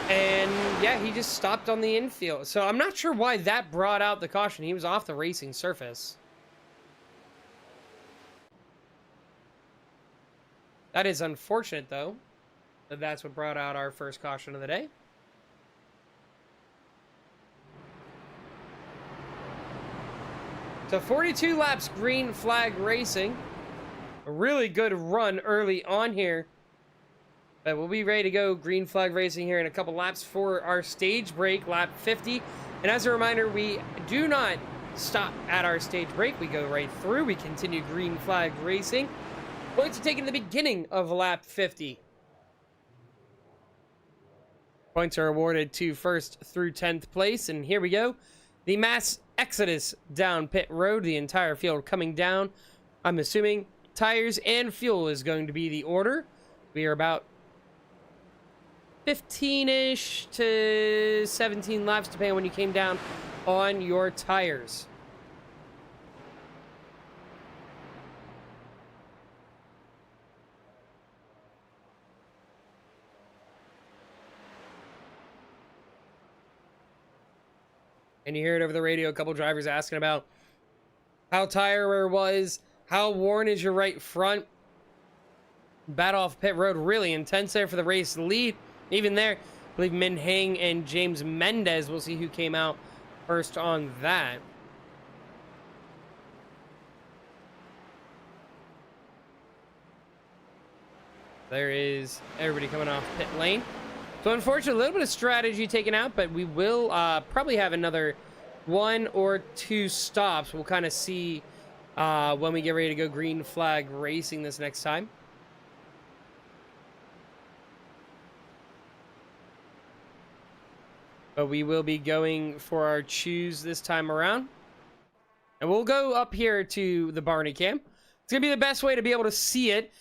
And yeah, he just stopped on the infield. So I'm not sure why that brought out the caution. He was off the racing surface. That is unfortunate, though, that that's what brought out our first caution of the day. So 42 laps, green flag racing. A really good run early on here. But we'll be ready to go green flag racing here in a couple laps for our stage break, lap 50. And as a reminder, we do not stop at our stage break. We go right through. We continue green flag racing. Points are taken at the beginning of lap 50. Points are awarded to 1st through 10th place. And here we go. The mass exodus down pit road, the entire field coming down. I'm assuming tires and fuel is going to be the order. We are about 15-ish to 17 laps, depending on when you came down on your tires. And you hear it over the radio, a couple drivers asking about how tire wear was, how worn is your right front. Battle off pit road, really intense there for the race lead. Even there, I believe Min Hang and James Mendez, we'll see who came out first on that. There is everybody coming off pit lane. So unfortunately, a little bit of strategy taken out, but we will probably have another 1 or 2 stops. We'll kind of see when we get ready to go green flag racing this next time. But we will be going for our choose this time around. And we'll go up here to the Barney cam. It's going to be the best way to be able to see it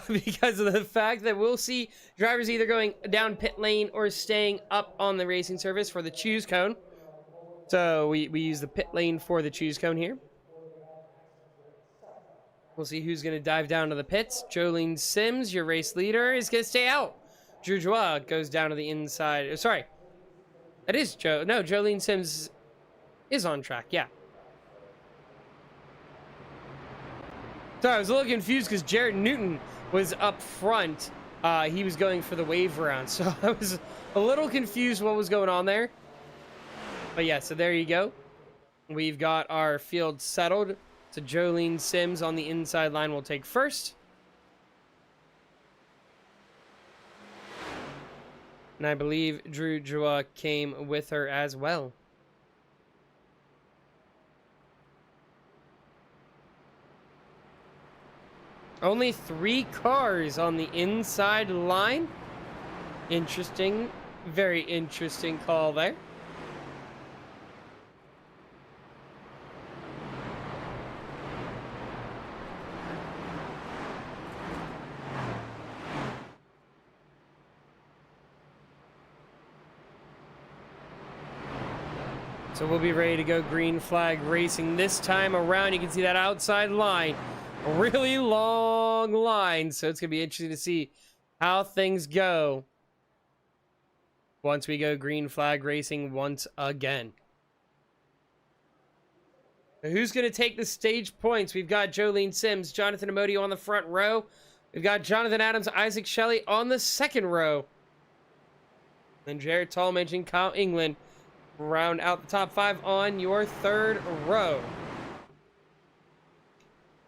because of the fact that we'll see drivers either going down pit lane or staying up on the racing surface for the choose cone. So we use the pit lane for the choose cone here. We'll see who's going to dive down to the pits. Jolene Sims, your race leader, is going to stay out. Jewah goes down to the inside. Sorry. That is Joe. No, Jolene Sims is on track. Yeah. Sorry, I was a little confused because Jared Newton was up front. He was going for the wave round. So I was a little confused what was going on there. But yeah, so there you go. We've got our field settled. So Jolene Sims on the inside line will take first. And I believe Jewah came with her as well. Only 3 cars on the inside line. Interesting. Very interesting call there. So we'll be ready to go green flag racing this time around. You can see that outside line. A really long line. So it's going to be interesting to see how things go once we go green flag racing once again. Now, who's going to take the stage points? We've got Jolene Sims, Jonathan Amodio on the front row. We've got Jonathan Adams, Isaac Shelley on the second row. Then Jared Tallmadge and Kyle England round out the top 5 on your third row.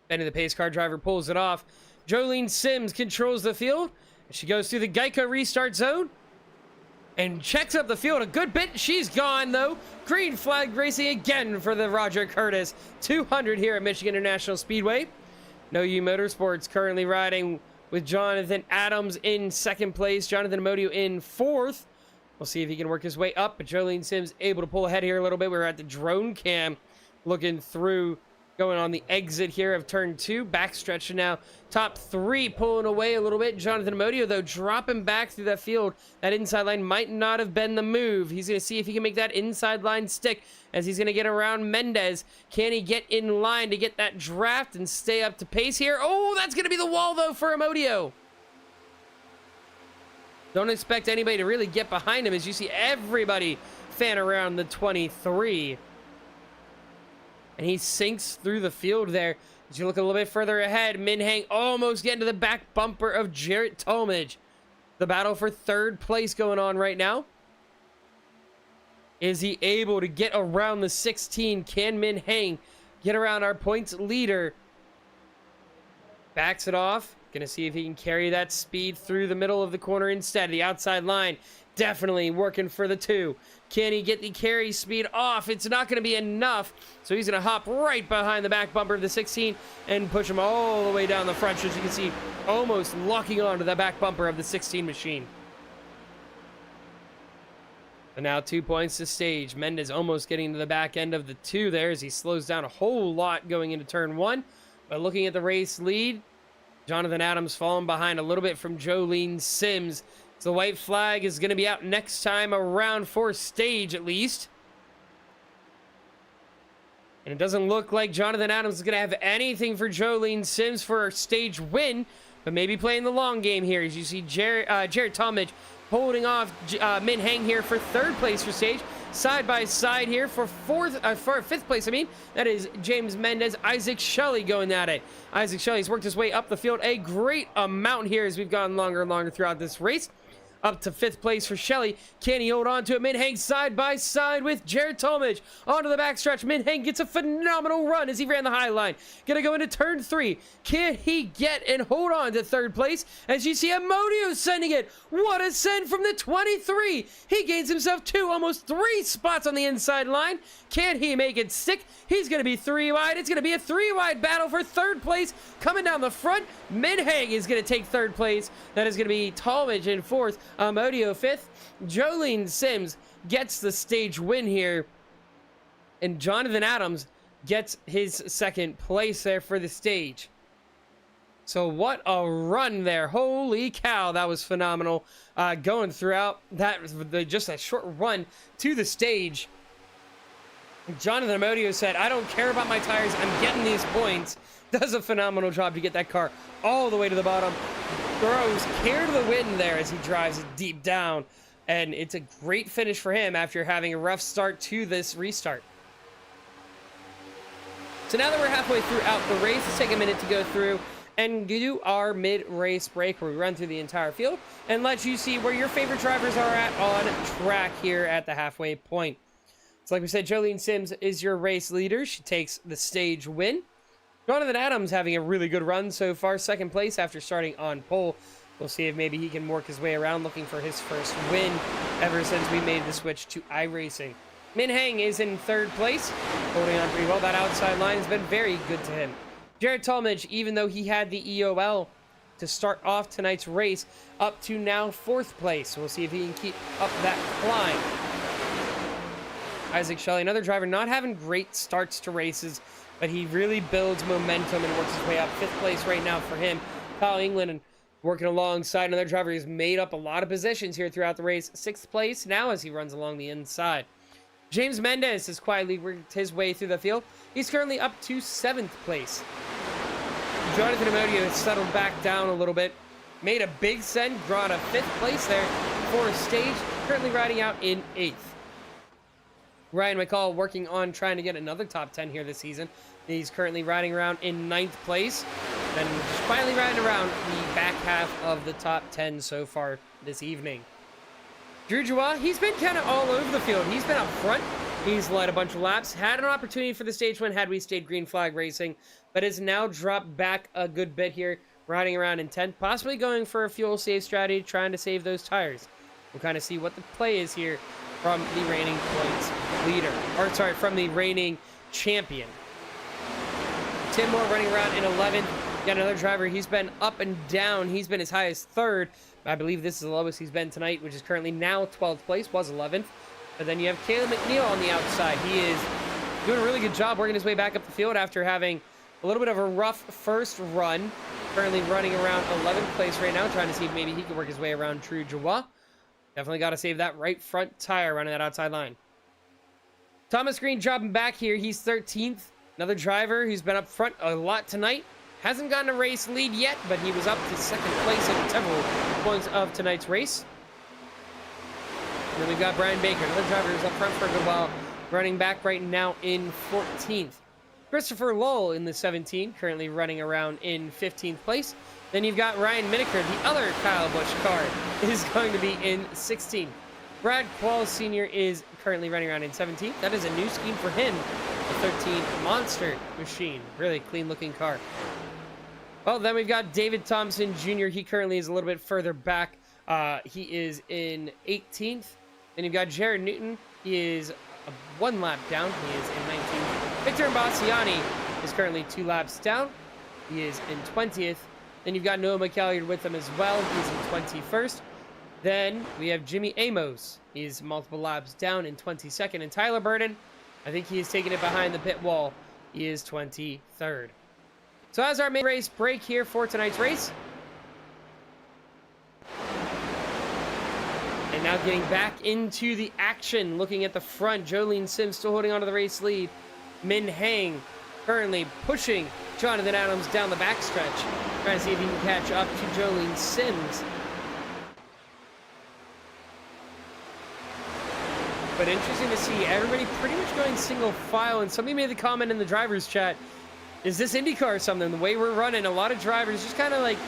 Benny the pace car driver pulls it off. Jolene Sims controls the field. She goes through the Geico restart zone and checks up the field a good bit. She's gone, though. Green flag racing again for the Roger Curtis 200 here at Michigan International Speedway. No U Motorsports currently riding with Jonathan Adams in second place. Jonathan Amodio in fourth. We'll see if he can work his way up. But Jolene Sims able to pull ahead here a little bit. We're at the drone cam looking through, going on the exit here of turn 2. Backstretch now. Top 3 pulling away a little bit. Jonathan Amodio, though, dropping back through that field. That inside line might not have been the move. He's going to see if he can make that inside line stick as he's going to get around Mendez. Can he get in line to get that draft and stay up to pace here? Oh, that's going to be the wall, though, for Amodio. Don't expect anybody to really get behind him as you see everybody fan around the 23. And he sinks through the field there. As you look a little bit further ahead, Min Hang almost getting to the back bumper of Jarrett Tallmadge. The battle for third place going on right now. Is he able to get around the 16? Can Min Hang get around our points leader? Backs it off. Gonna see if he can carry that speed through the middle of the corner instead. The outside line definitely working for the 2. Can he get the carry speed off? It's not going to be enough. So he's going to hop right behind the back bumper of the 16 and push him all the way down the front. As you can see, almost locking onto the back bumper of the 16 machine. And now 2 points to stage. Mendez almost getting to the back end of the 2 there as he slows down a whole lot going into turn 1. But looking at the race lead, Jonathan Adams falling behind a little bit from Jolene Sims. So the white flag is going to be out next time around for stage at least. And it doesn't look like Jonathan Adams is going to have anything for Jolene Sims for a stage win. But maybe playing the long game here. As you see Jared Tallmadge holding off Min Hang here for third place for stage. Side by side here for fifth place, that is James Mendez, Isaac Shelley going at it. Isaac Shelley's worked his way up the field a great amount here as we've gotten longer and longer throughout this race. Up to 5th place for Shelley. Can he hold on to it? Min Hang side by side with Jared Tallmadge. Onto the backstretch. Min Hang gets a phenomenal run as he ran the high line. Gonna go into turn 3. Can he get and hold on to 3rd place? As you see Amodio sending it. What a send from the 23. He gains himself 2, almost 3 spots on the inside line. Can he make it stick? He's going to be 3 wide. It's going to be a 3 wide battle for 3rd place. Coming down the front, Min Hang is going to take 3rd place. That is going to be Tallmadge in 4th. Amodio 5th. Jolene Sims gets the stage win here. And Jonathan Adams gets his second place there for the stage. So what a run there. Holy cow, that was phenomenal. Going throughout that, just that short run to the stage. Jonathan Amodio said, I don't care about my tires, I'm getting these points. Does a phenomenal job to get that car all the way to the bottom. Throws care to the wind there as he drives it deep down. And it's a great finish for him after having a rough start to this restart. So now that we're halfway throughout the race, let's take a minute to go through and do our mid-race break where we run through the entire field and let you see where your favorite drivers are at on track here at the halfway point. So like we said, Jolene Sims is your race leader. She takes the stage win. Jonathan Adams having a really good run so far, second place after starting on pole. We'll see if maybe he can work his way around looking for his first win ever since we made the switch to iRacing. Min Heng is in third place, holding on pretty well. That outside line has been very good to him. Jared Talmadge, even though he had the EOL to start off tonight's race, up to now fourth place. We'll see if he can keep up that climb. Isaac Shelley, another driver not having great starts to races, but he really builds momentum and works his way up. Fifth place right now for him. Kyle England and working alongside another driver who's made up a lot of positions here throughout the race. Sixth place now as he runs along the inside. James Mendez has quietly worked his way through the field. He's currently up to seventh place. Jonathan Amodio has settled back down a little bit. Made a big send, brought a fifth place there for a stage. Currently riding out in eighth. Ryan McCall working on trying to get another top 10 here this season. He's currently riding around in ninth place. And just quietly riding around the back half of the top 10 so far this evening. Drew Jewah, he's been kind of all over the field. He's been up front. He's led a bunch of laps. Had an opportunity for the stage win had we stayed green flag racing. But has now dropped back a good bit here. Riding around in 10th. Possibly going for a fuel save strategy. Trying to save those tires. We'll kind of see what the play is here from the reigning points leader. Or sorry, from the reigning champion. Tim Moore running around in 11th. Got another driver. He's been up and down. He's been as high as third. I believe this is the lowest he's been tonight, which is currently now 12th place, was 11th. But then you have Caleb McNeil on the outside. He is doing a really good job working his way back up the field after having a little bit of a rough first run. Currently running around 11th place right now, trying to see if maybe he can work his way around Drew Jewah. Definitely got to save that right front tire running that outside line. Thomas Green dropping back here. He's 13th. Another driver who's been up front a lot tonight. Hasn't gotten a race lead yet, but he was up to second place at several points of tonight's race. And then we've got Brian Baker, another driver who's up front for a good while, running back right now in 14th. Christopher Lowell in the 17, currently running around in 15th place. Then you've got Ryan Miniker, the other Kyle Busch car, is going to be in 16th. Brad Quall Sr. is currently running around in 17th. That is a new scheme for him, a 13 Monster machine. Really clean-looking car. Well, then we've got David Thompson Jr. He currently is a little bit further back. He is in 18th. Then you've got Jared Newton. He is one lap down. He is in 19th. Victor Bassiani is currently 2 laps down. He is in 20th. Then you've got Noah McCalliard with him as well. He's in 21st. Then we have Jimmy Amos. He's multiple laps down in 22nd. And Tyler Burden, I think he is taking it behind the pit wall. He is 23rd. So as our main race break here for tonight's race. And now getting back into the action. Looking at the front, Jolene Sims still holding on to the race lead. Min Heng currently pushing Jonathan Adams down the backstretch. Trying to see if he can catch up to Jolene Sims. But interesting to see everybody pretty much going single file. And somebody made the comment in the driver's chat, is this IndyCar or something? The way we're running, a lot of drivers just kind of like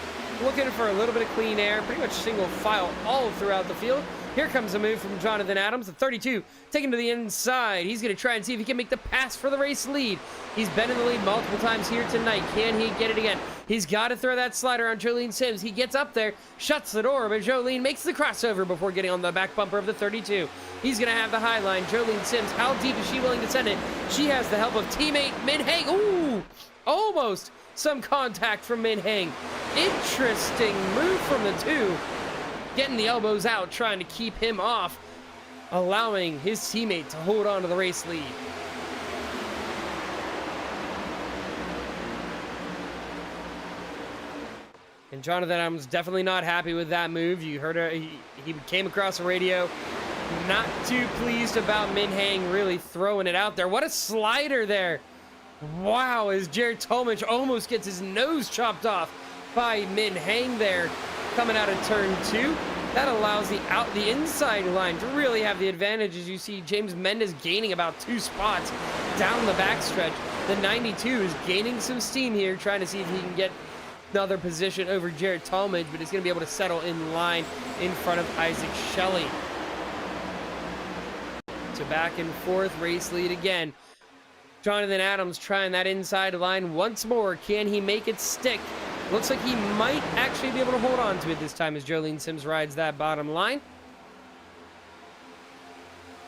looking for a little bit of clean air, pretty much single file all throughout the field. Here comes a move from Jonathan Adams, the 32, taken to the inside. He's going to try and see if he can make the pass for the race lead. He's been in the lead multiple times here tonight. Can he get it again? He's got to throw that slider on Jolene Sims. He gets up there, shuts the door, but Jolene makes the crossover before getting on the back bumper of the 32. He's going to have the high line. Jolene Sims, how deep is she willing to send it? She has the help of teammate Min Heng. Ooh, almost some contact from Min Heng. Interesting move from the two. Getting the elbows out, trying to keep him off. allowing his teammate to hold on to the race lead. And Jonathan Adams definitely not happy with that move. You heard he came across the radio, not too pleased about Min Hang really throwing it out there. What a slider there. Wow, as Jared Tolmich almost gets his nose chopped off by Min Hang there, coming out of turn 2. That allows the inside line to really have the advantage, as you see James Mendez gaining about 2 spots down the backstretch. The 92 is gaining some steam here, trying to see if he can get another position over Jared Tolmage, but he's going to be able to settle in line in front of Isaac Shelley. So back and forth, race lead again. Jonathan Adams trying that inside line once more. Can he make it stick? Looks like he might actually be able to hold on to it this time as Jolene Sims rides that bottom line.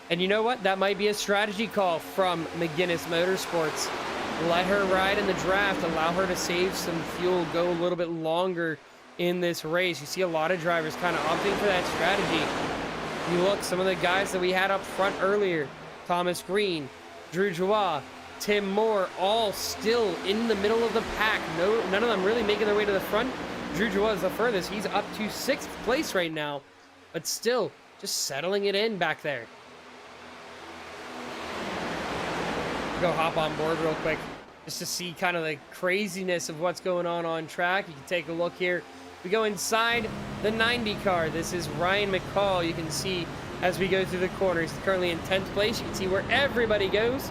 And you know what? That might be a strategy call from McGuinness Motorsports. Let her ride in the draft, allow her to save some fuel, go a little bit longer in this race. You see a lot of drivers kind of opting for that strategy. You look, some of the guys that we had up front earlier, Thomas Green, Drew Jewah, Tim Moore, all still in the middle of the pack. None of them really making their way to the front. Drew Jewah is the furthest. He's up to 6th place right now, but still just settling it in back there. Go hop on board real quick just to see kind of the craziness of what's going on track. You can take a look here. We go inside the 90 car. This is Ryan McCall. You can see as we go through the corners, currently in 10th place. You can see where everybody goes.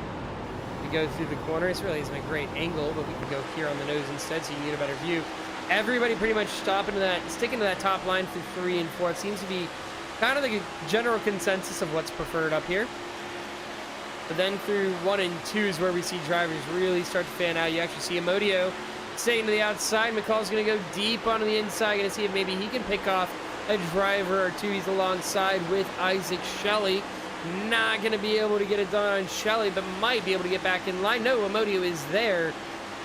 We go through the corners. It really isn't a great angle, but we can go here on the nose instead so you can get a better view. Everybody pretty much sticking to that top line through 3 and 4. It seems to be kind of the general consensus of what's preferred up here. But then through 1 and 2 is where we see drivers really start to fan out. You actually see Amodio staying to the outside. McCall's going to go deep onto the inside. Going to see if maybe he can pick off a driver or two. He's alongside with Isaac Shelley. Not going to be able to get it done on Shelley, but might be able to get back in line. No, Amodio is there,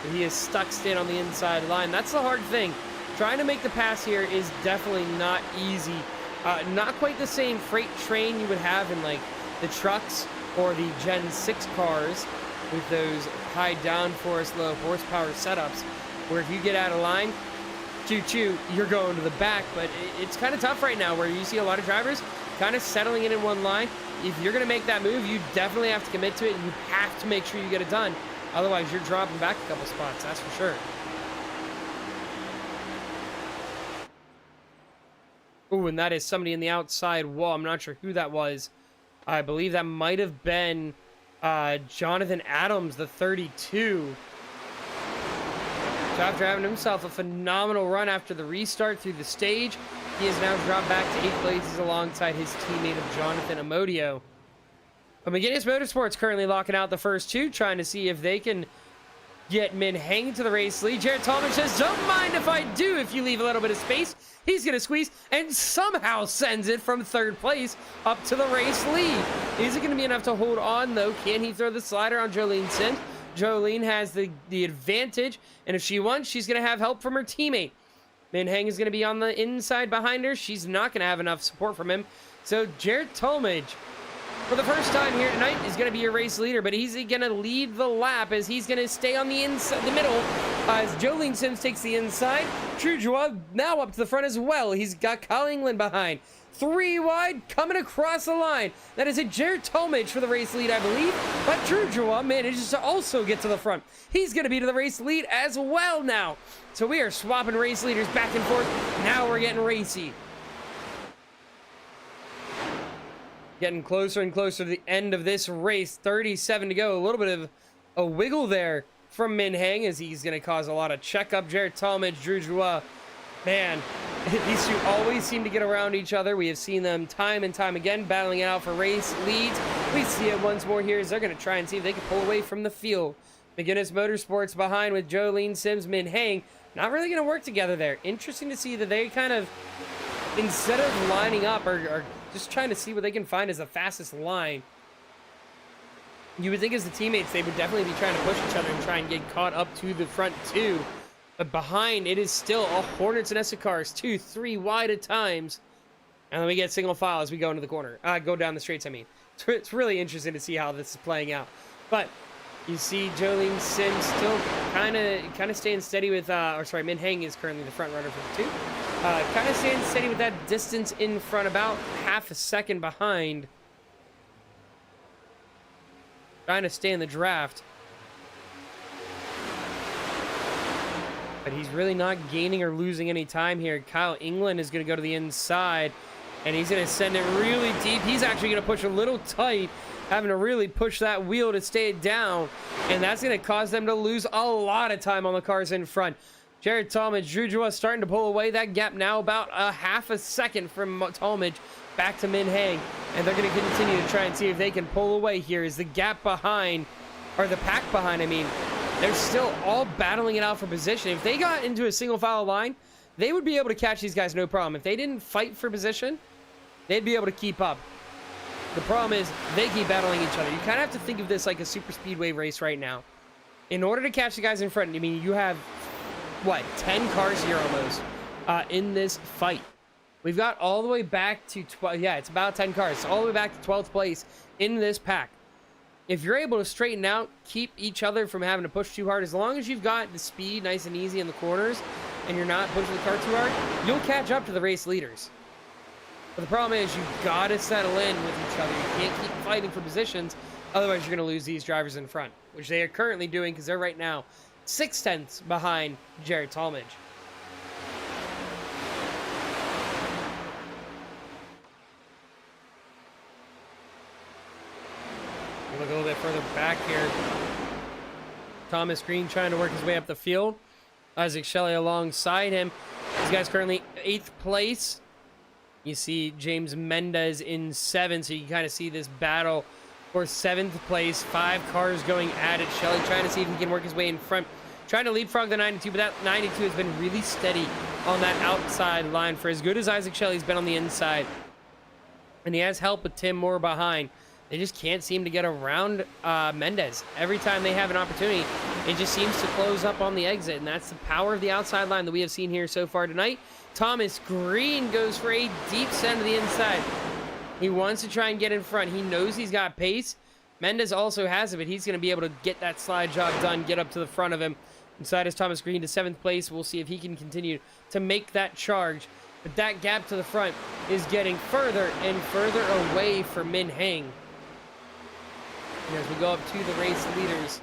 but he is stuck staying on the inside line. That's the hard thing. Trying to make the pass here is definitely not easy. Not quite the same freight train you would have in like the trucks or the Gen 6 cars with those high downforce, low horsepower setups, where if you get out of line, choo-choo, you're going to the back. But it's kind of tough right now, where you see a lot of drivers kind of settling it in one line. If you're going to make that move, you definitely have to commit to it, and you have to make sure you get it done. Otherwise, you're dropping back a couple spots, that's for sure. Ooh, and that is somebody in the outside wall. I'm not sure who that was. I believe that might have been Jonathan Adams, the 32. So after having himself a phenomenal run after the restart through the stage, he has now dropped back to 8th place alongside his teammate of Jonathan Amodio. But McGuinness Motorsports currently locking out the first 2, trying to see if they can get Min Hang to the race lead. Jared Tolman says, don't mind if I do if you leave a little bit of space. He's going to squeeze and somehow sends it from 3rd place up to the race lead. Is it going to be enough to hold on, though? Can he throw the slider on Jolene Sims? Jolene has the advantage, and if she wants, she's going to have help from her teammate. Min Hang is going to be on the inside behind her. She's not going to have enough support from him. So Jared Tolmage, for the first time here tonight, is going to be your race leader, but he's going to lead the lap as he's going to stay on the inside, the middle, as Jolene Sims takes the inside. Drew Jewah now up to the front as well. He's got Kyle England behind. 3 wide, coming across the line. That is a Jared Tolmage for the race lead, I believe, but Drew Jewah manages to also get to the front. He's going to be to the race lead as well now. So we are swapping race leaders back and forth. Now we're getting racy. Getting closer and closer to the end of this race. 37 to go. A little bit of a wiggle there from Min Hang as he's going to cause a lot of checkup. Jared Tolmage, Drew Jewah. Man, these two always seem to get around each other. We have seen them time and time again battling it out for race leads. We see it once more here as they're going to try and see if they can pull away from the field. McGuinness Motorsports behind with Jolene Sims, Min Hang. Not really going to work together there. Interesting to see that they kind of, instead of lining up, are just trying to see what they can find as the fastest line. You would think as the teammates, they would definitely be trying to push each other and try and get caught up to the front too. But behind, it is still all Hornets and Essicars, 2, 3 wide at times. And then we get single file as we go into the corner. Go down the straights, I mean. It's really interesting to see how this is playing out. But you see Jolene Sim still kind of staying steady with, Min Heng is currently the front runner for the 2. Kind of staying steady with that distance in front, about half a second behind. Trying to stay in the draft. But he's really not gaining or losing any time here. Kyle England is going to go to the inside. And he's going to send it really deep. He's actually going to push a little tight, having to really push that wheel to stay down. And that's going to cause them to lose a lot of time on the cars in front. Jared Talmadge, Jewah starting to pull away. That gap now about a half a second from Talmadge back to Min Heng. And they're going to continue to try and see if they can pull away here. Is the gap behind, or the pack behind, I mean, they're still all battling it out for position. If they got into a single file line, they would be able to catch these guys no problem. If they didn't fight for position, they'd be able to keep up. The problem is they keep battling each other. You kind of have to think of this like a super speedway race right now. In order to catch the guys in front, I mean, you have, what, 10 cars here almost in this fight. We've got all the way back to 12. Yeah, it's about 10 cars. All the way back to 12th place in this pack. If you're able to straighten out, keep each other from having to push too hard, as long as you've got the speed nice and easy in the corners and you're not pushing the car too hard, you'll catch up to the race leaders. But the problem is you've got to settle in with each other. You can't keep fighting for positions. Otherwise, you're going to lose these drivers in front, which they are currently doing because they're right now 6/10 behind Jared Talmadge. We look a little bit further back here. Thomas Green trying to work his way up the field. Isaac Shelley alongside him. This guy's currently 8th place. You see James Mendez in 7th, so you can kind of see this battle for 7th place. 5 cars going at it. Shelley trying to see if he can work his way in front. Trying to leapfrog the 92, but that 92 has been really steady on that outside line for as good as Isaac Shelley's been on the inside. And he has help with Tim Moore behind. They just can't seem to get around Mendez. Every time they have an opportunity, it just seems to close up on the exit, and that's the power of the outside line that we have seen here so far tonight. Thomas Green goes for a deep send to the inside. He wants to try and get in front. He knows he's got pace. Mendez also has it, but he's going to be able to get that slide job done, get up to the front of him. Inside is Thomas Green to 7th place. We'll see if he can continue to make that charge. But that gap to the front is getting further and further away from Min Heng. And as we go up to the race leaders,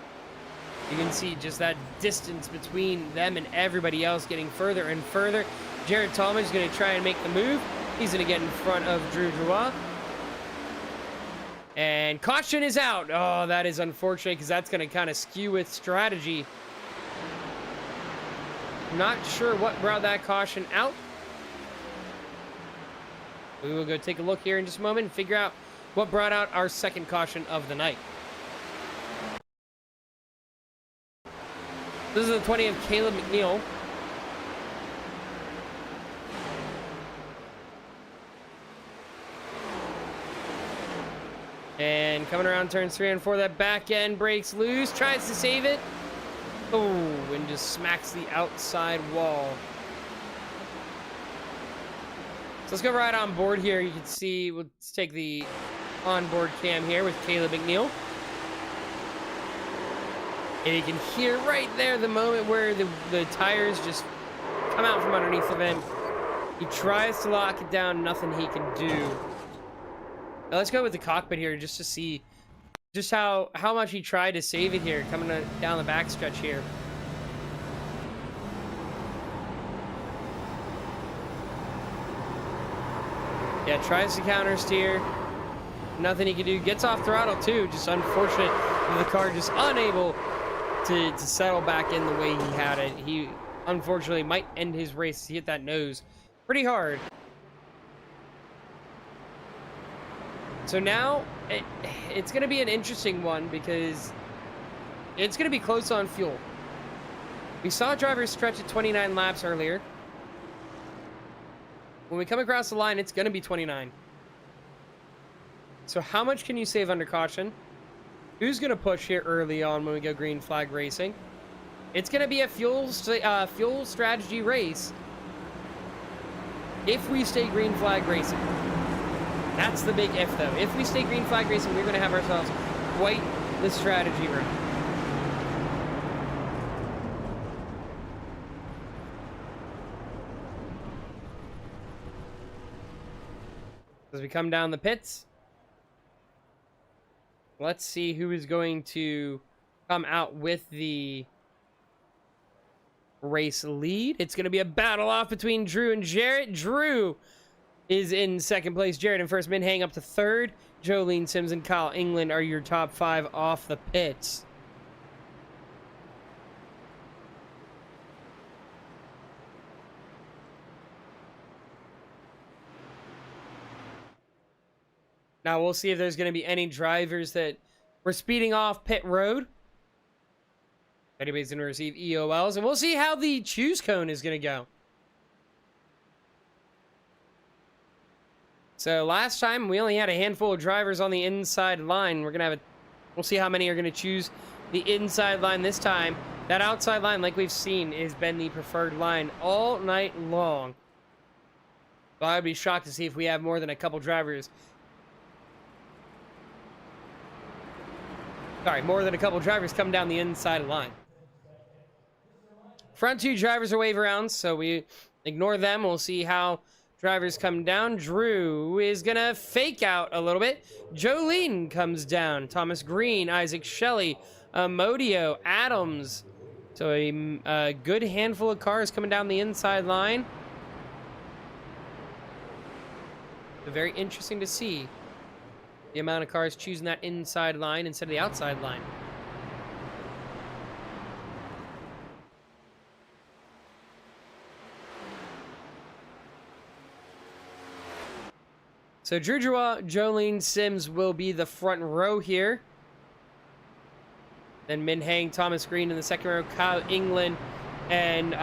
you can see just that distance between them and everybody else getting further and further. Jared Talmadge is going to try and make the move. He's going to get in front of Jewah. And caution is out. Oh, that is unfortunate because that's going to kind of skew with strategy. Not sure what brought that caution out. We will go take a look here in just a moment and figure out what brought out our second caution of the night. This is the 20 of Caleb McNeil. And coming around turns 3 and 4, that back end breaks loose, tries to save it. Oh, and just smacks the outside wall. So let's go right on board here. You can see, let's take the onboard cam here with Caleb McNeil. And you can hear right there the moment where the tires just come out from underneath of him. He tries to lock it down, nothing he can do. Now let's go with the cockpit here just to see just how much he tried to save it here, coming down the backstretch here. Yeah, tries to counter steer. Nothing he can do. Gets off throttle too. Just unfortunate that the car just unable to settle back in the way he had it. He unfortunately might end his race. He hit that nose pretty hard. So now it's going to be an interesting one because it's going to be close on fuel. We saw drivers stretch at 29 laps earlier. When we come across the line, it's going to be 29. So how much can you save under caution? Who's going to push here early on when we go green flag racing? It's going to be a fuel strategy race. If we stay green flag racing. That's the big if, though. If we stay green flag racing, we're going to have ourselves quite the strategy room. As we come down the pits, let's see who is going to come out with the race lead. It's going to be a battle off between Drew and Jarrett. Drew is in second place. Jarrett in first. Min hang up to third. Jolene Sims and Kyle England are your top 5 off the pits. Now, we'll see if there's going to be any drivers that were speeding off pit road. Anybody's going to receive EOLs. And we'll see how the choose cone is going to go. So, last time, we only had a handful of drivers on the inside line. We're going to have we'll see how many are going to choose the inside line this time. That outside line, like we've seen, has been the preferred line all night long. So I would be shocked to see if we have more than a couple drivers. Sorry, more than a couple drivers come down the inside line. Front 2 drivers are wave around, so we ignore them. We'll see how drivers come down. Drew is going to fake out a little bit. Jolene comes down. Thomas Green, Isaac Shelley, Modio, Adams. So a good handful of cars coming down the inside line. Very interesting to see the amount of cars choosing that inside line instead of the outside line. So Drew, Jewah, Jolene Sims will be the front row here. Then Min Hang, Thomas Green in the second row, Kyle England, and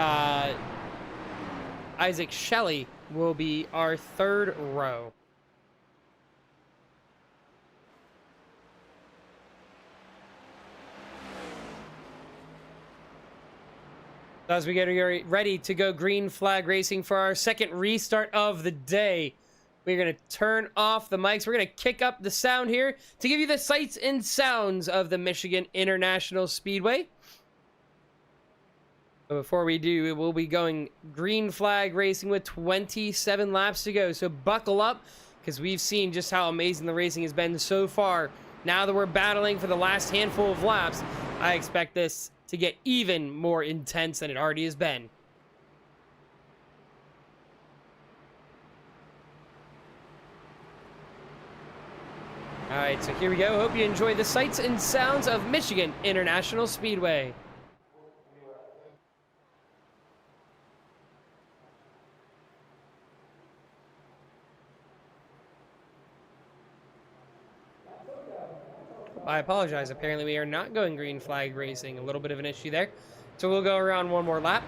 Isaac Shelley will be our third row. As we get ready to go green flag racing for our second restart of the day, we're going to turn off the mics. We're going to kick up the sound here to give you the sights and sounds of the Michigan International Speedway. But before we do, we'll be going green flag racing with 27 laps to go. So buckle up, because we've seen just how amazing the racing has been so far. Now that we're battling for the last handful of laps, I expect this to get even more intense than it already has been. All right, so here we go. Hope you enjoy the sights and sounds of Michigan International Speedway. I apologize. Apparently, we are not going green flag racing. A little bit of an issue there. So we'll go around one more lap.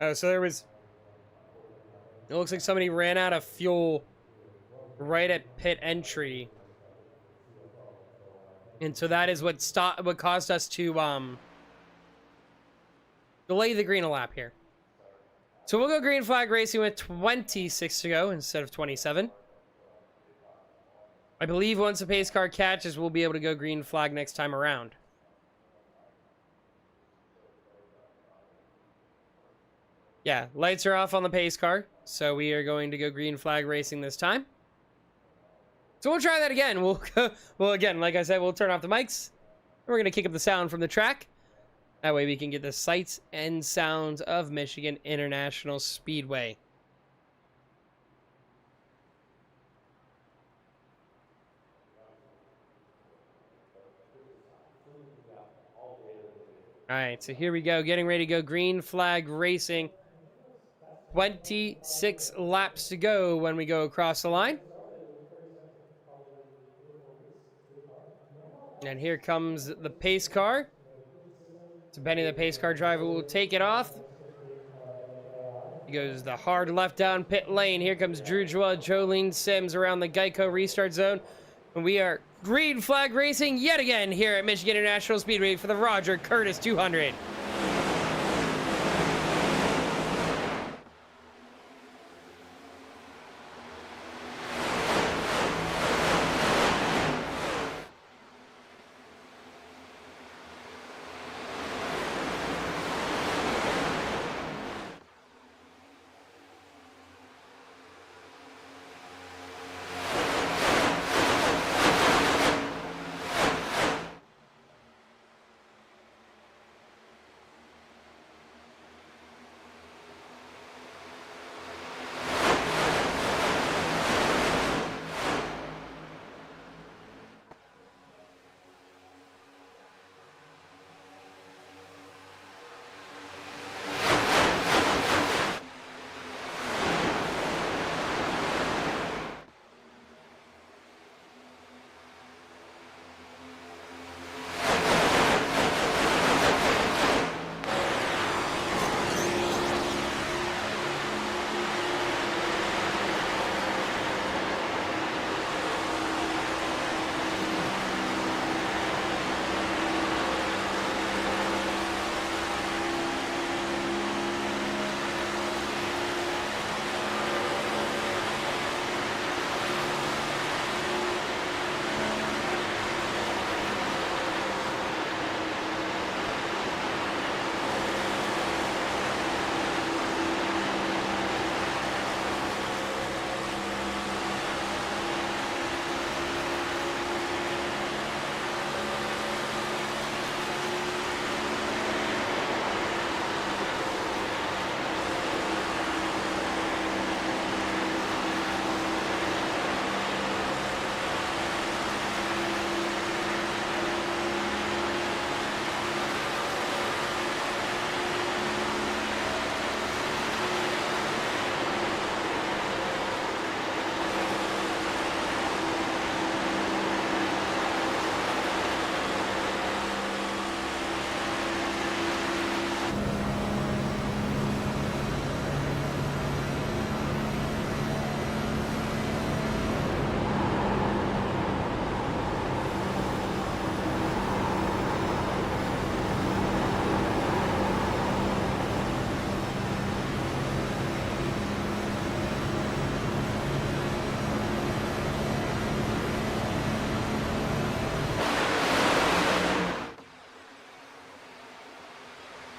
Oh, so there was... It looks like somebody ran out of fuel right at pit entry. And so that is what caused us to delay the green a lap here. So we'll go green flag racing with 26 to go instead of 27. I believe once the pace car catches, we'll be able to go green flag next time around. Yeah, lights are off on the pace car, so we are going to go green flag racing this time. So we'll try that again. Well, again, like I said, we'll turn off the mics. We're going to kick up the sound from the track. That way we can get the sights and sounds of Michigan International Speedway. All right, so here we go. Getting ready to go green flag racing. 26 laps to go when we go across the line. And here comes the pace car. So Benny, the pace car driver, will take it off. He goes the hard left down pit lane. Here comes Jewah, Jolene Sims around the Geico restart zone. And we are green flag racing yet again here at Michigan International Speedway for the Roger Curtis 200.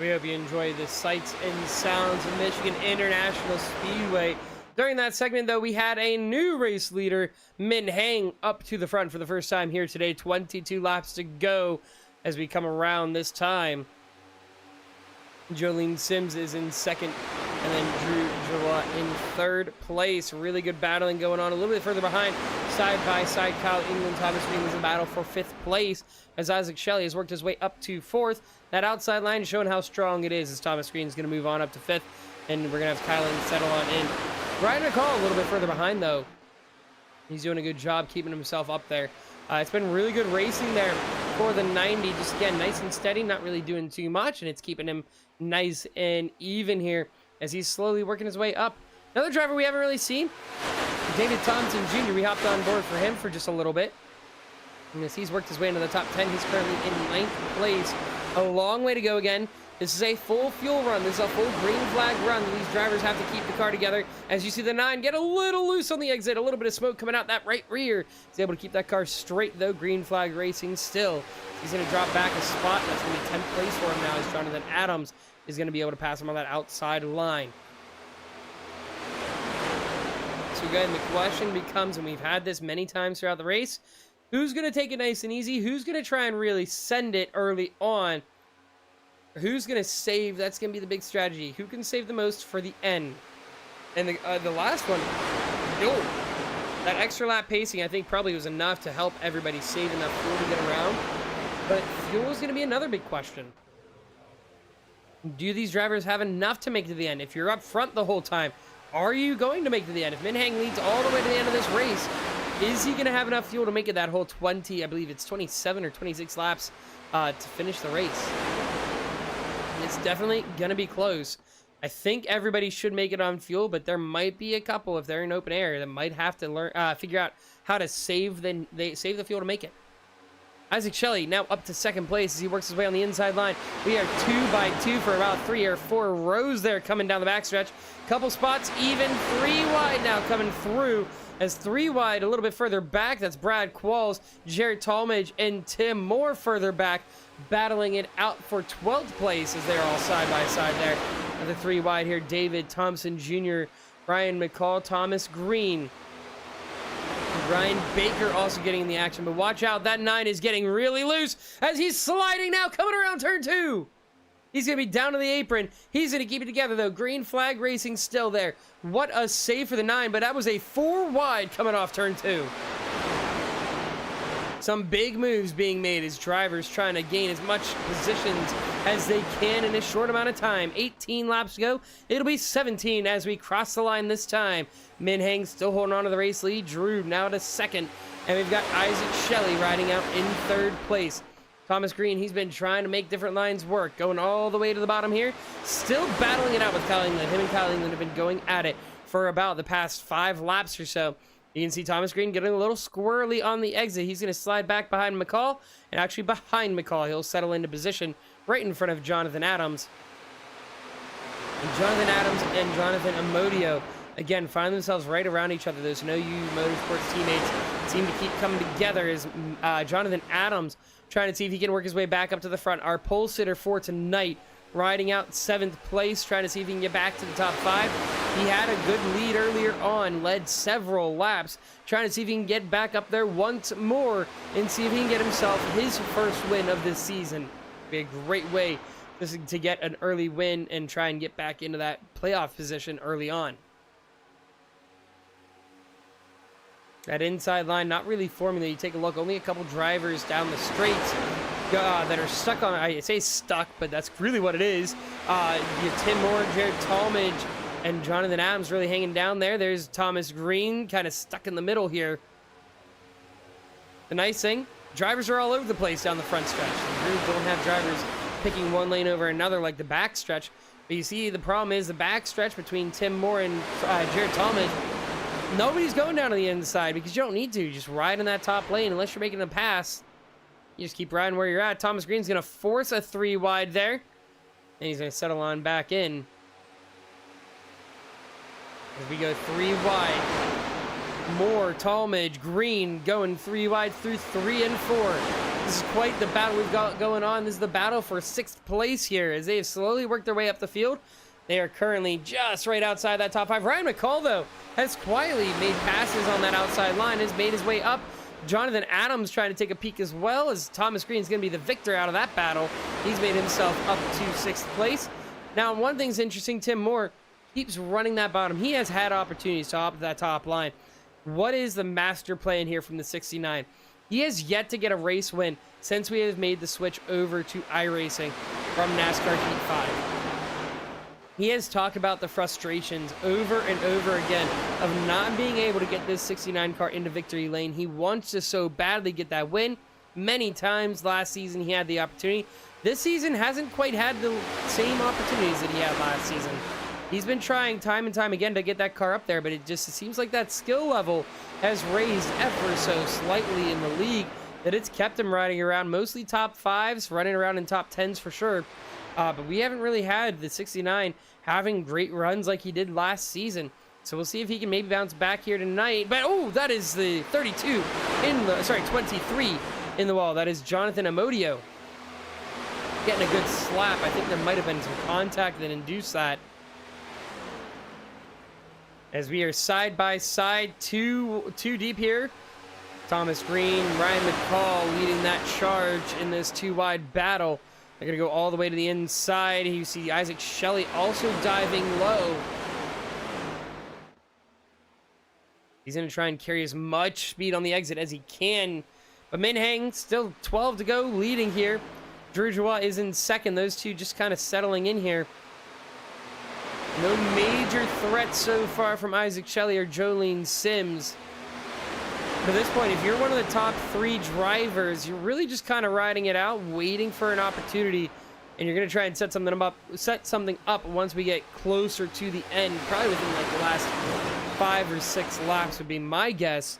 We hope you enjoy the sights and sounds of Michigan International Speedway. During that segment, though, we had a new race leader, Min Hang, up to the front for the first time here today. 22 laps to go as we come around this time. Jolene Sims is in second, and then Jewah in third place. Really good battling going on. A little bit further behind, side by side, Kyle England, Thomas Green is in battle for fifth place, as Isaac Shelley has worked his way up to fourth. That outside line showing how strong it is, as Thomas Green is going to move on up to fifth, and we're going to have Kylan settle on in. Ryan McCall a little bit further behind, though. He's doing a good job keeping himself up there. It's been really good racing there for the 90. Just, again, nice and steady, not really doing too much, and it's keeping him nice and even here as he's slowly working his way up. Another driver we haven't really seen, David Thompson Jr. We hopped on board for him for just a little bit. And as he's worked his way into the top 10, he's currently in ninth place. A long way to go again. This is a full fuel run. This is a full green flag run. These drivers have to keep the car together. As you see the 9 get a little loose on the exit. A little bit of smoke coming out that right rear. He's able to keep that car straight, though. Green flag racing still. He's going to drop back a spot. That's going to be 10th place for him now, as Jonathan Adams is going to be able to pass him on that outside line. So again, the question becomes, and we've had this many times throughout the race, who's going to take it nice and easy? Who's going to try and really send it early on? Who's going to save? That's going to be the big strategy. Who can save the most for the end? And the last one, Fuel. That extra lap pacing, I think, probably was enough to help everybody save enough fuel to get around. But Fuel is going to be another big question. Do these drivers have enough to make it to the end? If you're up front the whole time, are you going to make it to the end? If Min Hang leads all the way to the end of this race, is he going to have enough fuel to make it that whole 20, I believe it's 27 or 26 laps to finish the race? It's definitely going to be close. I think everybody should make it on fuel, but there might be a couple, if they're in open air, that might have to learn, figure out how to save the fuel to make it. Isaac Shelley now up to second place as he works his way on the inside line. We are 2 by 2 for about 3 or 4 rows there coming down the backstretch. Couple spots, even 3 wide now coming through. As 3 wide a little bit further back, that's Brad Qualls, Jared Talmadge, and Tim Moore further back, battling it out for 12th place as they're all side by side there. Another 3 wide here, David Thompson Jr., Ryan McCall, Thomas Green. Ryan Baker also getting in the action, but watch out, that 9 is getting really loose as he's sliding now, coming around turn 2. He's going to be down to the apron. He's going to keep it together, though. Green flag racing still there. What a save for the 9, but that was a 4 wide coming off turn 2. Some big moves being made as drivers trying to gain as much positions as they can in a short amount of time. 18 laps to go. It'll be 17 as we cross the line this time. Minhang still holding on to the race lead. Drew now to second. And we've got Isaac Shelley riding out in third place. Thomas Green, he's been trying to make different lines work. Going all the way to the bottom here. Still battling it out with Kyle England. Him and Kyle England have been going at it for about the past 5 laps or so. You can see Thomas Green getting a little squirrely on the exit. He's going to slide back behind McCall, and actually behind McCall. He'll settle into position right in front of Jonathan Adams. And Jonathan Adams and Jonathan Amodio, again, find themselves right around each other. Those No You Motorsports teammates seem to keep coming together as Jonathan Adams trying to see if he can work his way back up to the front. Our pole sitter for tonight, riding out 7th place, trying to see if he can get back to the top 5. He had a good lead earlier on, led several laps, trying to see if he can get back up there once more and see if he can get himself his first win of this season. Be a great way to get an early win and try and get back into that playoff position early on. That inside line, not really forming. You take a look, only a couple drivers down the straights that are stuck on, I say stuck, but that's really what it is. Tim Moore, Jared Talmadge, and Jonathan Adams really hanging down there. There's Thomas Green kind of stuck in the middle here. The nice thing, drivers are all over the place down the front stretch. You really don't have drivers picking one lane over another like the back stretch. But you see, the problem is the back stretch between Tim Moore and Jared Talmadge, nobody's going down to the inside because you don't need to. You just ride in that top lane unless you're making a pass. You just keep riding where you're at. Thomas Green's going to force a 3 wide there. And he's going to settle on back in. As we go 3 wide. Moore, Talmadge, Green going 3 wide through 3 and 4. This is quite the battle we've got going on. This is the battle for 6th place here as they have slowly worked their way up the field. They are currently just right outside that top 5. Ryan McCall, though, has quietly made passes on that outside line, has made his way up. Jonathan Adams trying to take a peek as well, as Thomas Green is going to be the victor out of that battle. He's made himself up to 6th place. Now, one thing's interesting, Tim Moore keeps running that bottom. He has had opportunities to hop that top line. What is the master plan here from the 69? He has yet to get a race win since we have made the switch over to iRacing from NASCAR Heat 5. He has talked about the frustrations over and over again of not being able to get this 69 car into victory lane. He wants to so badly get that win. Many times last season he had the opportunity. This season hasn't quite had the same opportunities that he had last season. He's been trying time and time again to get that car up there, but it seems like that skill level has raised ever so slightly in the league that it's kept him riding around mostly top 5s, running around in top 10s for sure. But we haven't really had the 69 having great runs like he did last season. So we'll see if he can maybe bounce back here tonight. But, oh, that is the 23 in the wall. That is Jonathan Amodio getting a good slap. I think there might have been some contact that induced that. As we are side by side, two deep here. Thomas Green, Ryan McCall leading that charge in this 2 wide battle. They're going to go all the way to the inside. You see Isaac Shelley also diving low. He's going to try and carry as much speed on the exit as he can. But Minhang, still 12 to go, leading here. Drew Jewah is in second. Those two just kind of settling in here. No major threats so far from Isaac Shelley or Jolene Sims. But at this point, if you're one of the top 3 drivers, you're really just kind of riding it out, waiting for an opportunity and you're going to try and set something up once we get closer to the end, probably within like the last 5 or 6 laps would be my guess.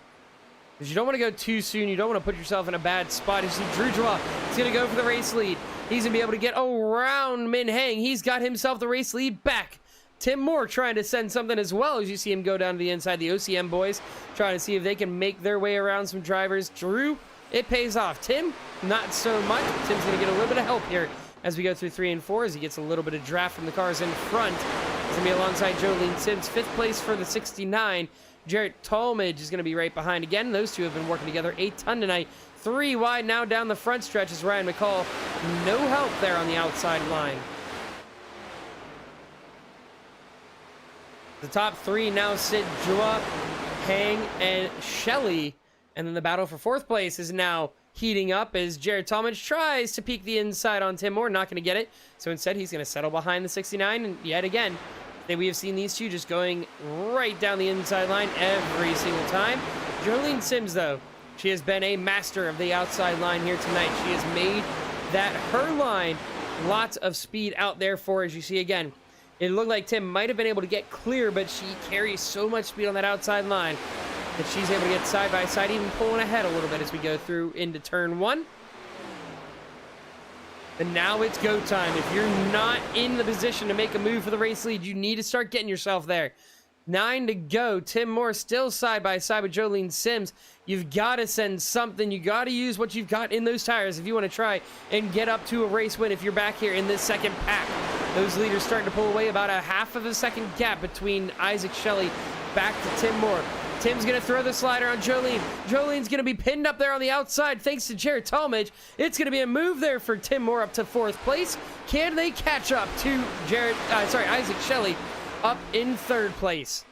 Because you don't want to go too soon. You don't want to put yourself in a bad spot. You see Jewah is going to go for the race lead. He's going to be able to get around Min Heng. He's got himself the race lead back. Tim Moore trying to send something as well, as you see him go down to the inside. The OCM boys trying to see if they can make their way around some drivers. Drew, it pays off. Tim, not so much. Tim's going to get a little bit of help here as we go through 3 and 4, as he gets a little bit of draft from the cars in front. He's going to be alongside Jolene Sims. 5th place for the 69. Jarrett Talmadge is going to be right behind again. Those two have been working together a ton tonight. 3 wide now down the front stretch is Ryan McCall. No help there on the outside line. The top 3 now sit Jewah, Hang, and Shelley. And then the battle for 4th place is now heating up as Jared Talmadge tries to peek the inside on Tim Moore. Not going to get it. So instead, he's going to settle behind the 69. And yet again, we have seen these two just going right down the inside line every single time. Jolene Sims, though, she has been a master of the outside line here tonight. She has made that her line. Lots of speed out there for her, as you see again. It looked like Tim might have been able to get clear, but she carries so much speed on that outside line that she's able to get side by side, even pulling ahead a little bit as we go through into turn 1. And now it's go time. If you're not in the position to make a move for the race lead, you need to start getting yourself there. 9 to go. Tim Moore still side by side with Jolene Sims. You've got to send something. You got to use what you've got in those tires if you want to try and get up to a race win if you're back here in this second pack. Those leaders starting to pull away, about a half of a second gap between Isaac Shelley back to Tim Moore. Tim's going to throw the slider on Jolene. Jolene's going to be pinned up there on the outside thanks to Jared Talmadge. It's going to be a move there for Tim Moore up to 4th place. Can they catch up to Isaac Shelley up in 3rd place?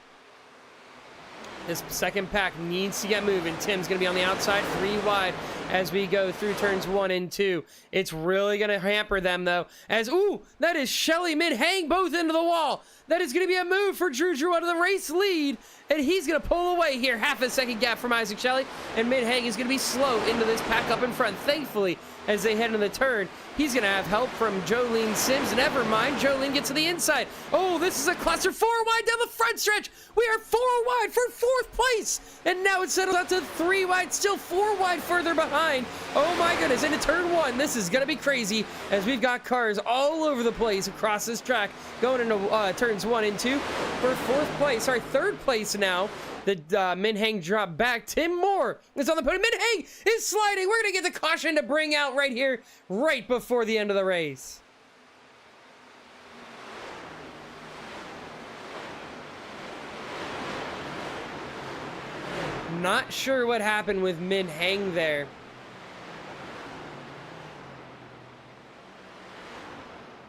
This second pack needs to get moving. Tim's going to be on the outside, 3 wide as we go through turns 1 and 2. It's really going to hamper them, though, as, ooh, that is Shelley Min Heng both into the wall. That is going to be a move for Drew out of the race lead, and he's going to pull away here. Half a second gap from Isaac Shelley, and Min Heng is going to be slow into this pack up in front. Thankfully, as they head into the turn, he's going to have help from Jolene Sims. Never mind, Jolene gets to the inside. Oh, this is a cluster. 4 wide down the front stretch. We are 4 wide for 4th place, and now it's settled out to 3 wide, still 4 wide further behind. Oh my goodness, into turn 1. This is going to be crazy as we've got cars all over the place across this track going into turns 1 and 2 for 3rd place now. The Min Heng drop back. Tim Moore is on the podium. Min Heng is sliding. We're going to get the caution to bring out right here, right before the end of the race. Not sure what happened with Min Heng there.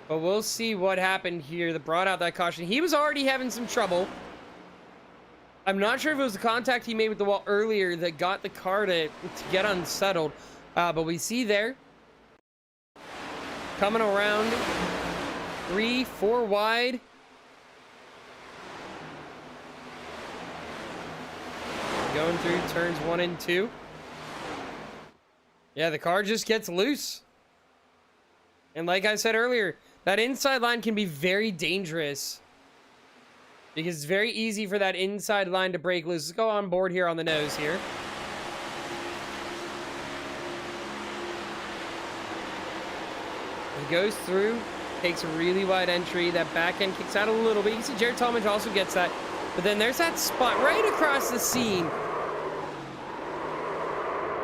But we'll see what happened here that brought out that caution. He was already having some trouble. I'm not sure if it was the contact he made with the wall earlier that got the car to get unsettled. But we see there, coming around 3, 4 wide. Going through turns 1 and 2. Yeah, the car just gets loose. And like I said earlier, that inside line can be very dangerous, because it's very easy for that inside line to break loose. Let's go on board here on the nose here. He goes through, takes a really wide entry. That back end kicks out a little bit. You can see Jared Talmadge also gets that. But then there's that spot right across the seam.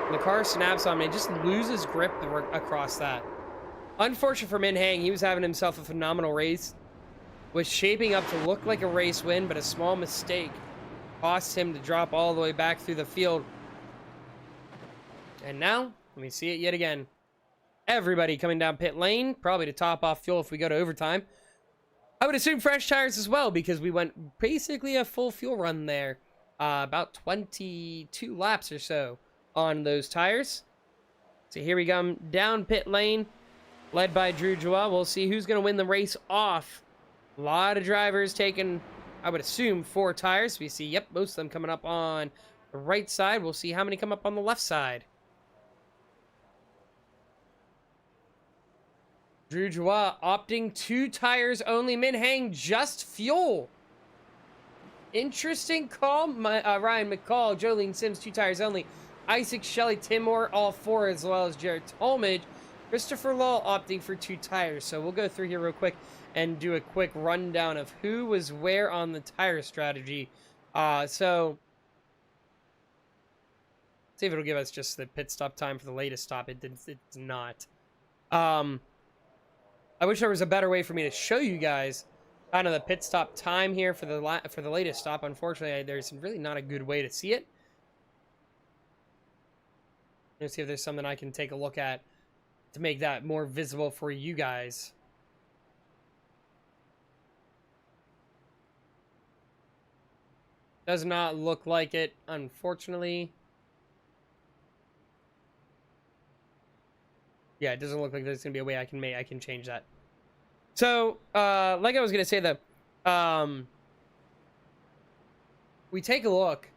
And the car snaps on him. It just loses grip across that. Unfortunate for Min Heng. He was having himself a phenomenal race. Was shaping up to look like a race win, but a small mistake cost him to drop all the way back through the field. And now, let me see it yet again. Everybody coming down pit lane, probably to top off fuel if we go to overtime. I would assume fresh tires as well, because we went basically a full fuel run there. About 22 laps or so on those tires. So here we come down pit lane, led by Jewah. We'll see who's going to win the race off. A lot of drivers taking, I would assume, 4 tires. We see, yep, most of them coming up on the right side. We'll see how many come up on the left side. Jewah opting 2 tires only. Min Heng just fuel. Interesting call. Ryan McCall, Jolene Sims, 2 tires only. Isaac Shelley, Tim Moore, all 4, as well as Jared Tolmage. Christopher Law opting for 2 tires. So we'll go through here real quick and do a quick rundown of who was where on the tire strategy. So see if it'll give us just the pit stop time for the latest stop. It's not. I wish there was a better way for me to show you guys kind of the pit stop time here for the latest stop. Unfortunately, there's really not a good way to see it. Let's see if there's something I can take a look at to make that more visible for you guys. Does not look like it, unfortunately. Yeah, it doesn't look like there's gonna be a way I can change that. So, like I was gonna say though, we take a look.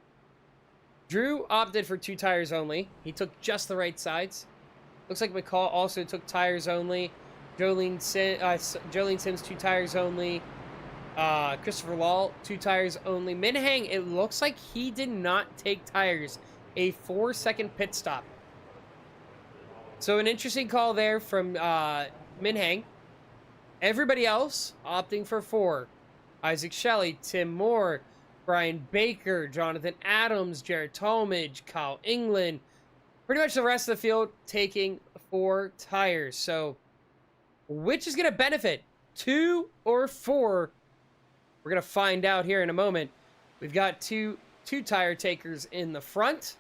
Drew opted for 2 tires only. He took just the right sides. Looks like McCall also took tires only. Jolene Sims, 2 tires only. Christopher Law, 2 tires only. Min Heng, it looks like he did not take tires. A 4-second pit stop. So an interesting call there from Min Heng. Everybody else opting for 4. Isaac Shelley, Tim Moore, Brian Baker, Jonathan Adams, Jared Talmadge, Kyle England. Pretty much the rest of the field taking 4 tires. So which is going to benefit? 2 or 4? We're going to find out here in a moment. We've got two tire takers in the front.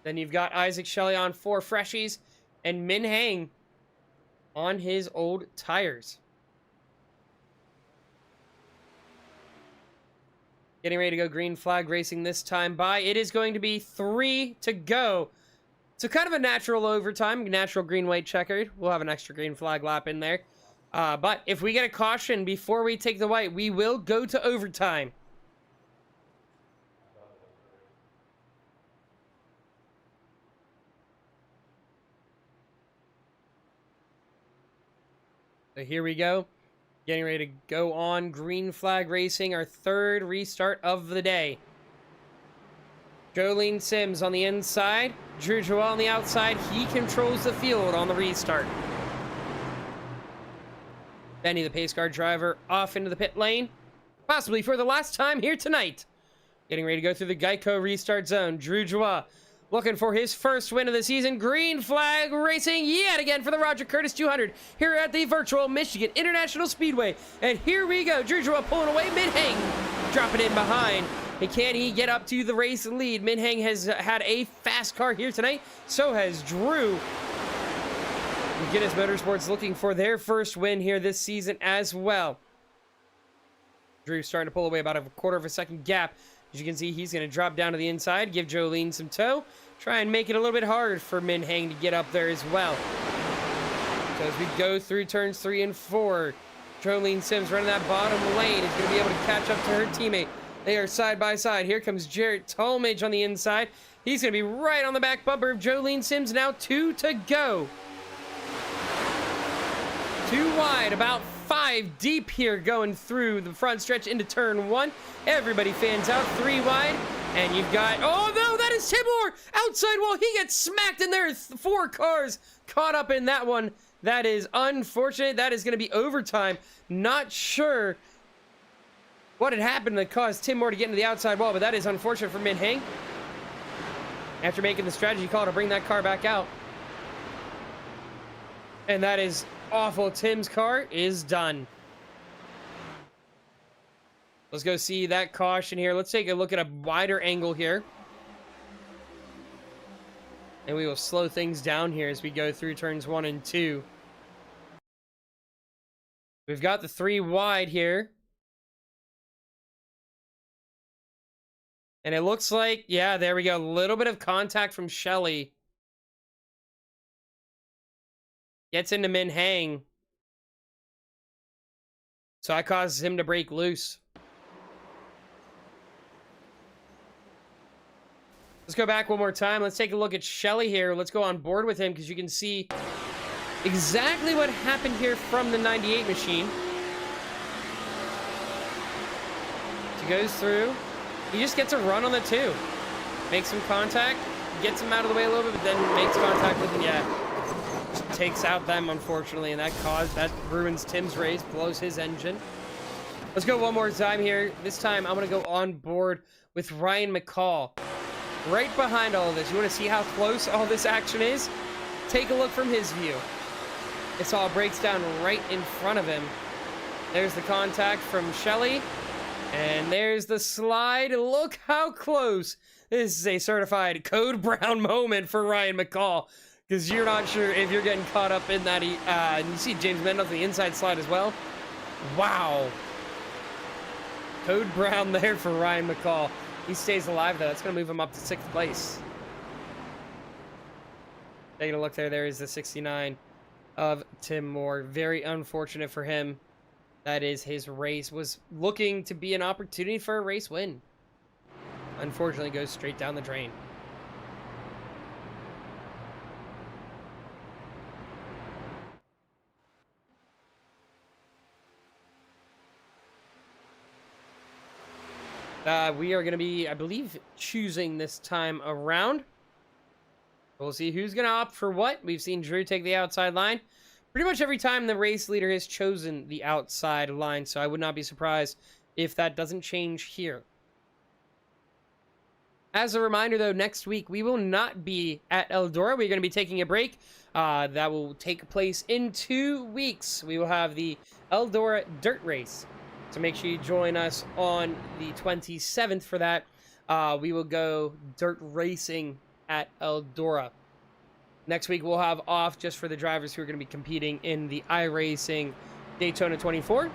Then you've got Isaac Shelley on 4 freshies. And Min Heng on his old tires. Getting ready to go green flag racing this time by. It is going to be 3 to go. So kind of a natural overtime, natural green-white checkered. We'll have an extra green flag lap in there. But if we get a caution before we take the white, we will go to overtime. So here we go. Getting ready to go on green flag racing, our 3rd restart of the day. Jolene Sims on the inside. Jewah on the outside. He controls the field on the restart. Benny, the pace car driver, off into the pit lane. Possibly for the last time here tonight. Getting ready to go through the Geico restart zone. Jewah looking for his first win of the season. Green flag racing yet again for the Roger Curtis 200 here at the virtual Michigan International Speedway. And here we go. Jewah pulling away. Min Heng dropping in behind. And can he get up to the race lead? Min Heng has had a fast car here tonight. So has Drew. Guinness Motorsports looking for their first win here this season as well. Drew starting to pull away about a 1/4 of a second gap. As you can see, he's going to drop down to the inside, give Jolene some tow, try and make it a little bit harder for Min Heng to get up there as well. So as we go through turns 3 and 4, Jolene Sims running that bottom lane is going to be able to catch up to her teammate. They are side by side. Here comes Jared Talmadge on the inside. He's going to be right on the back bumper of Jolene Sims. Now 2 to go. 2 wide, about 5 deep here going through the front stretch into turn 1. Everybody fans out, 3 wide. And you've got, oh no, that is Tim Moore outside wall. He gets smacked in there. 4 cars caught up in that one. That is unfortunate. That is going to be overtime. Not sure what had happened that caused Tim Moore to get into the outside wall, but that is unfortunate for Min Heng. After making the strategy call to bring that car back out. And that is awful. Tim's car is done. Let's go see that caution here. Let's take a look at a wider angle here. And we will slow things down here as we go through turns 1 and 2. We've got the 3 wide here. And it looks like, yeah, there we go. A little bit of contact from Shelley. Gets into Min Heng. So that causes him to break loose. Let's go back one more time. Let's take a look at Shelley here. Let's go on board with him because you can see exactly what happened here from the 98 machine. He goes through. He just gets a run on the 2. Makes some contact. Gets him out of the way a little bit, but then makes contact with him. Yeah. Just takes out them, unfortunately, and that ruins Tim's race, blows his engine. Let's go one more time here. This time, I'm going to go on board with Ryan McCall. Right behind all of this. You want to see how close all this action is? Take a look from his view. This all breaks down right in front of him. There's the contact from Shelley. And there's the slide. Look how close. This is a certified Code Brown moment for Ryan McCall. Because you're not sure if you're getting caught up in that. And you see James Mendoza on the inside slide as well. Wow. Code Brown there for Ryan McCall. He stays alive, though. That's going to move him up to 6th place. Taking a look there. There is the 69 of Tim Moore. Very unfortunate for him. That is, his race was looking to be an opportunity for a race win. Unfortunately, goes straight down the drain. We are going to be, I believe, choosing this time around. We'll see who's going to opt for what. We've seen Drew take the outside line. Pretty much every time the race leader has chosen the outside line, so I would not be surprised if that doesn't change here. As a reminder, though, next week we will not be at Eldora. We're going to be taking a break. That will take place in 2 weeks. We will have the Eldora Dirt Race. So make sure you join us on the 27th for that. We will go dirt racing at Eldora. Next week, we'll have off just for the drivers who are going to be competing in the iRacing Daytona 24.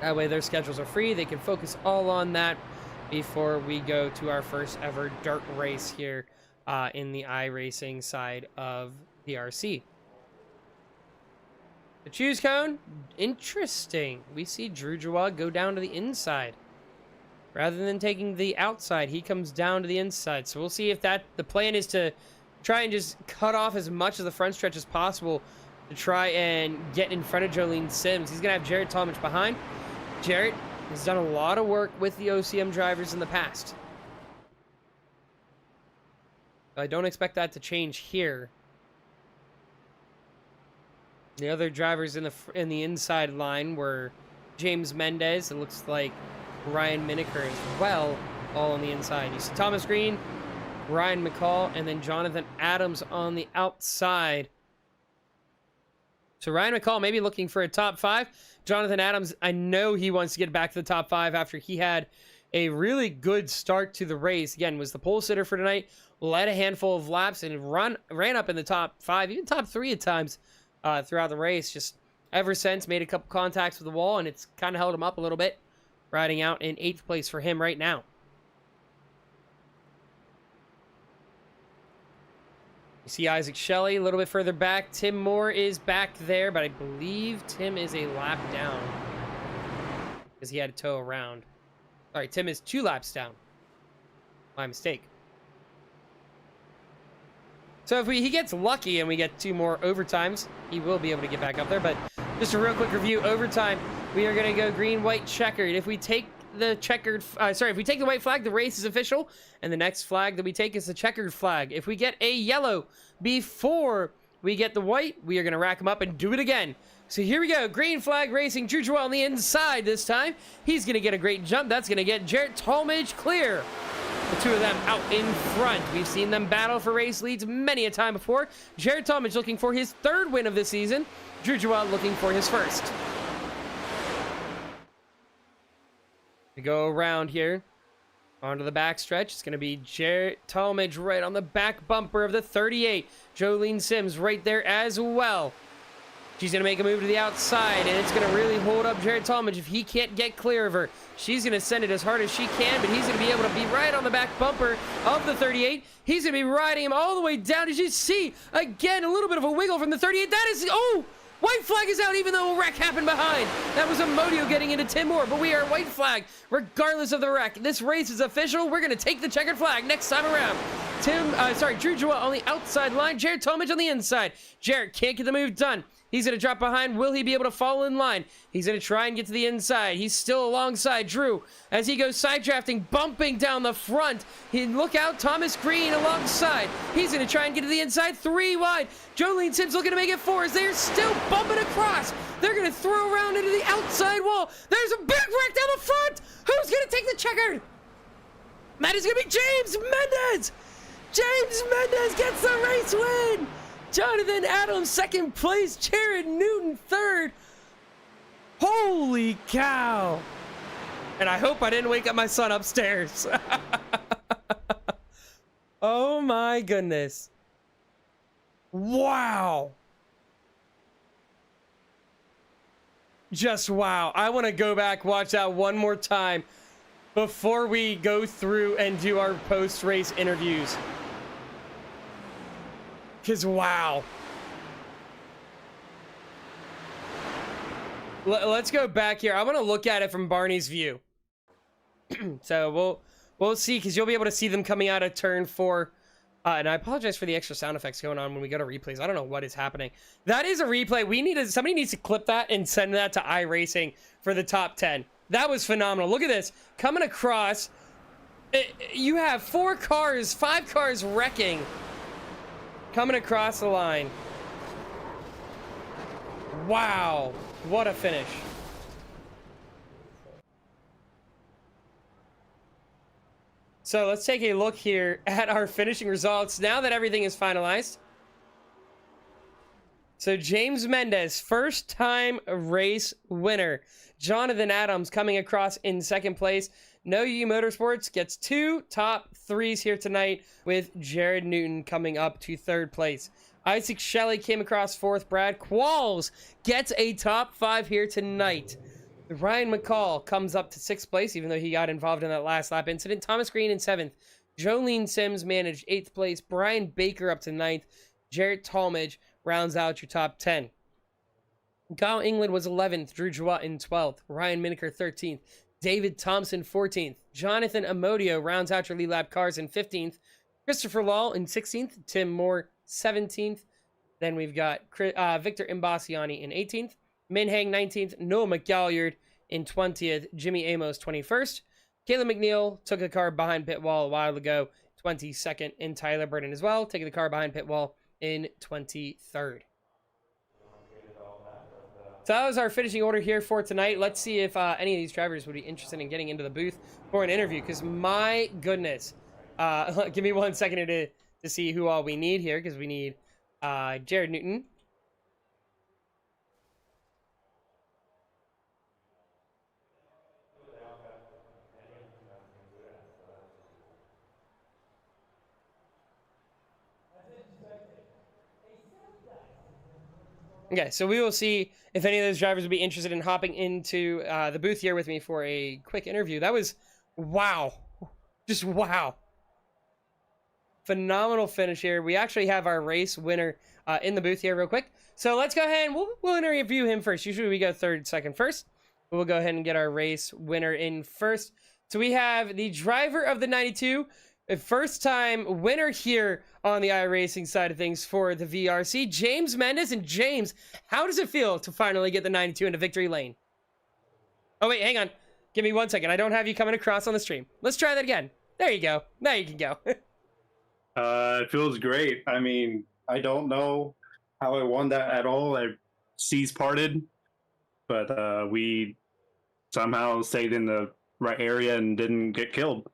That way, their schedules are free. They can focus all on that before we go to our first ever dirt race here in the iRacing side of VRC. The choose cone, interesting. We see Jewah go down to the inside. Rather than taking the outside, he comes down to the inside. So we'll see if the plan is to try and just cut off as much of the front stretch as possible to try and get in front of Jolene Sims. He's going to have Jarrett Talmadge behind. Jarrett has done a lot of work with the OCM drivers in the past. I don't expect that to change here. The other drivers in the inside line were James Mendez. It looks like Ryan Miniker as well, all on the inside. You see Thomas Green, Ryan McCall, and then Jonathan Adams on the outside. So Ryan McCall maybe looking for a top 5. Jonathan Adams, I know he wants to get back to the top 5 after he had a really good start to the race. Again, was the pole sitter for tonight, led a handful of laps, and ran up in the top 5, even top 3 at times. Throughout the race, just ever since, made a couple contacts with the wall, and it's kind of held him up a little bit, riding out in 8th place for him right now. You see Isaac Shelley a little bit further back. Tim Moore is back there, but I believe Tim is a lap down because he had to tow around. Sorry, Tim is 2 laps down. My mistake. So if he gets lucky and we get 2 more overtimes, he will be able to get back up there. But just a real quick review. Overtime, we are going to go green, white, checkered. If we take the checkered, if we take the white flag, the race is official. And the next flag that we take is the checkered flag. If we get a yellow before we get the white, we are going to rack them up and do it again. So here we go. Green flag racing. Jewah on the inside this time. He's going to get a great jump. That's going to get Jarrett Talmadge clear. The 2 of them out in front. We've seen them battle for race leads many a time before. Jarrett Talmadge looking for his 3rd win of the season. Jewah looking for his 1st. We go around here. Onto the backstretch. It's going to be Jarrett Talmadge right on the back bumper of the 38. Jolene Sims right there as well. She's going to make a move to the outside, and it's going to really hold up Jarrett Talmadge if he can't get clear of her. She's going to send it as hard as she can, but he's going to be able to be right on the back bumper of the 38. He's going to be riding him all the way down. Did you see, again, a little bit of a wiggle from the 38? That is, oh, White flag is out even though a wreck happened behind. That was a Modio getting into Tim Moore, but we are white flag regardless of the wreck. This race is official. We're going to take the checkered flag next time around. Drew Jewah on the outside line. Jared Talmadge on the inside. Jared can't get the move done. He's going to drop behind. Will he be able to follow in line? He's going to try and get to the inside. He's still alongside Drew as he goes side drafting, bumping down the front. Look out, Thomas Green alongside. He's going to try and get to the inside. 3 wide. Jolene Sims looking to make it 4 as they're still bumping across. They're going to throw around into the outside wall. There's a big wreck down the front. Who's going to take the checkered? That is going to be James Mendez. James Mendez gets the race win. Jonathan Adams, 2nd place. Jared Newton, 3rd. Holy cow. And I hope I didn't wake up my son upstairs. Oh my goodness. Wow. Just wow. I want to go back, watch that one more time before we go through and do our post-race interviews. Because wow. Let's go back here. I want to look at it from Barney's view. So we'll see, because you'll be able to see them coming out of turn 4. And I apologize for the extra sound effects going on when we go to replays. I don't know what is happening. That is a replay. Somebody needs to clip that and send that to iRacing for the top 10. That was phenomenal. Look at this. Coming across. You have 5 cars wrecking. Coming across the line. Wow. What a finish. So let's take a look here at our finishing results now that everything is finalized. So James Mendez, first time race winner. Jonathan Adams coming across in 2nd place. No You Motorsports gets 2 top 3s here tonight, with Jared Newton coming up to 3rd place. Isaac Shelley came across 4th. Brad Qualls gets a top 5 here tonight. Ryan McCall comes up to 6th place, even though he got involved in that last lap incident. Thomas Green in 7th. Jolene Sims managed 8th place. Brian Baker up to 9th. Jared Talmadge rounds out your top 10. Kyle England was 11th. Drew Jewah in 12th. Ryan Miniker 13th. David Thompson 14th. Jonathan Amodio rounds out your lead lap cars in 15th. Christopher Law in 16th. Tim Moore 17th. Then we've got Victor Imbasiani in 18th. Minhang 19th. Noah McGalliard in 20th. Jimmy Amos 21st. Caleb McNeil took a car behind pit wall a while ago, 22nd. And Tyler Burton as well, taking the car behind pit wall in 23rd. So that was our finishing order here for tonight. Let's see if any of these drivers would be interested in getting into the booth for an interview, because my goodness. Give me 1 second to see who all we need here, because we need Jared Newton. Okay, so we will see if any of those drivers would be interested in hopping into the booth here with me for a quick interview. That was, wow. Just wow. Phenomenal finish here. We actually have our race winner in the booth here real quick. So let's go ahead and we'll interview him first. Usually we go 3rd, 2nd, 1st. We'll go ahead and get our race winner in first. So we have the driver of the 92, a first-time winner here on the iRacing side of things for the VRC, James Mendez. And James, how does it feel to finally get the 92 into victory lane? Oh, wait, hang on. Give me 1 second. I don't have you coming across on the stream. Let's try that again. There you go. Now you can go. It feels great. I mean, I don't know how I won that at all. Seas parted, but we somehow stayed in the right area and didn't get killed.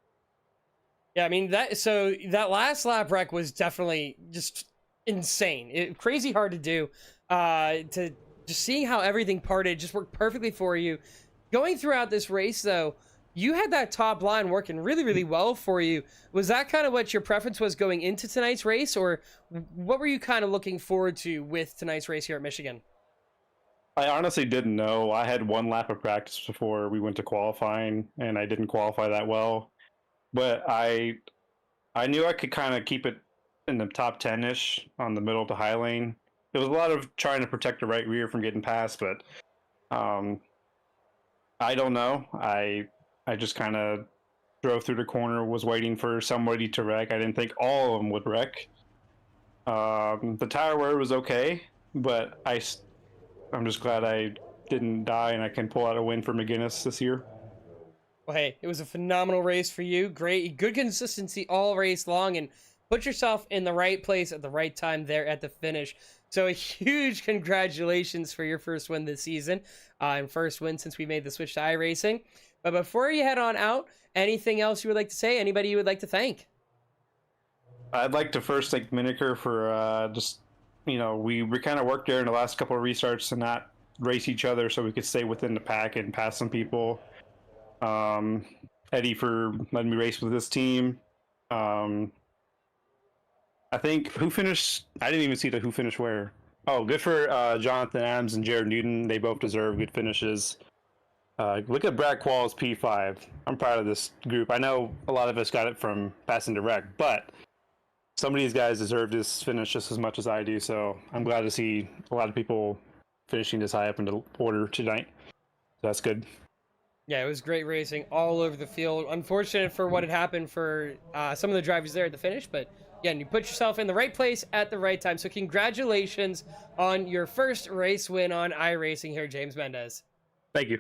Yeah, I mean, that last lap wreck was definitely just insane. Crazy hard to do. To just seeing how everything parted just worked perfectly for you. Going throughout this race, though, you had that top line working really, really well for you. Was that kind of what your preference was going into tonight's race, or what were you kind of looking forward to with tonight's race here at Michigan? I honestly didn't know. I had 1 lap of practice before we went to qualifying, and I didn't qualify that well. But I knew I could kind of keep it in the top 10-ish on the middle to high lane. it was a lot of trying to protect the right rear from getting past, but I don't know. I just kind of drove through the corner, was waiting for somebody to wreck. I didn't think all of them would wreck. The tire wear was okay, but I'm just glad I didn't die and I can pull out a win for McGuinness this year. Well, hey, it was a phenomenal race for you. Great, good consistency all race long, and put yourself in the right place at the right time there at the finish. So a huge congratulations for your first win this season, and first win since we made the switch to iRacing. But before you head on out, anything else you would like to say? Anybody you would like to thank? I'd like to first thank Miniker for just, we kind of worked there in the last couple of restarts to not race each other so we could stay within the pack and pass some people. Eddie for letting me race with this team. I think who finished? I didn't even see who finished where. Oh, good for Jonathan Adams and Jared Newton. They both deserve good finishes. Look at Brad Quall's P5. I'm proud of this group. I know a lot of us got it from passing direct, but some of these guys deserve this finish just as much as I do. So I'm glad to see a lot of people finishing this high up in the order tonight. So that's good. Yeah, it was great racing all over the field. Unfortunate for what had happened for some of the drivers there at the finish, but again, you put yourself in the right place at the right time. So congratulations on your first race win on iRacing here, James Mendez. Thank you.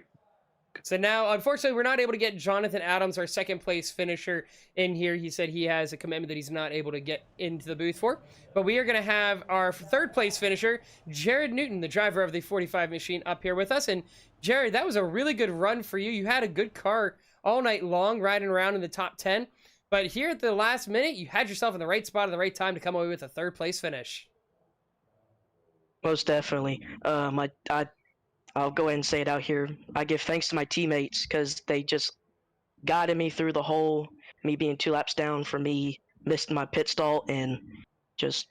So now, unfortunately, we're not able to get Jonathan Adams, our second place finisher, in here. He said he has a commitment that he's not able to get into the booth for. But we are going to have our third place finisher, Jared Newton, the driver of the 45 machine, up here with us. And Jared, that was a really good run for you. You had a good car all night long, riding around in the top 10. But here at the last minute, you had yourself in the right spot at the right time to come away with a third place finish. Most definitely. I'll go ahead and say it out here. I give thanks to my teammates because they just guided me through the whole, me being 2 laps down for me missing my pit stall and just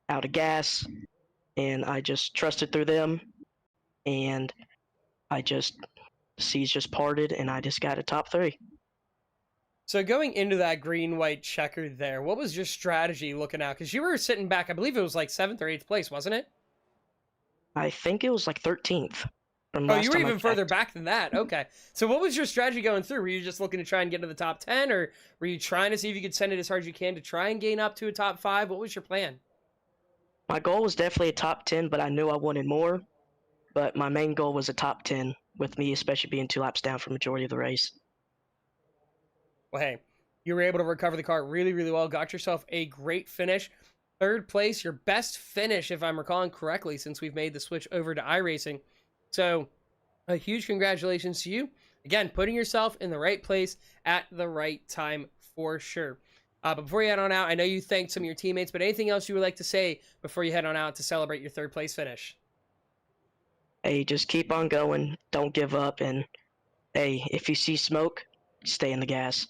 out of gas. And I just trusted through them. And seas just parted and I just got a top 3. So going into that green-white checker there, what was your strategy looking out? Because you were sitting back, I believe it was like 7th or 8th place, wasn't it? I think it was like 13th. Oh, you were even further back than that. Okay. So what was your strategy going through? Were you just looking to try and get into the top 10, or were you trying to see if you could send it as hard as you can to try and gain up to a top 5? What was your plan? My goal was definitely a top 10, but I knew I wanted more. But my main goal was a top 10, with me especially being 2 laps down for the majority of the race. Well, hey, you were able to recover the car really, really well. Got yourself a great finish. Third place, your best finish, if I'm recalling correctly, since we've made the switch over to iRacing. So a huge congratulations to you. Again, putting yourself in the right place at the right time for sure. But before you head on out, I know you thanked some of your teammates, but anything else you would like to say before you head on out to celebrate your third place finish? Hey, just keep on going. Don't give up. And hey, if you see smoke, stay in the gas.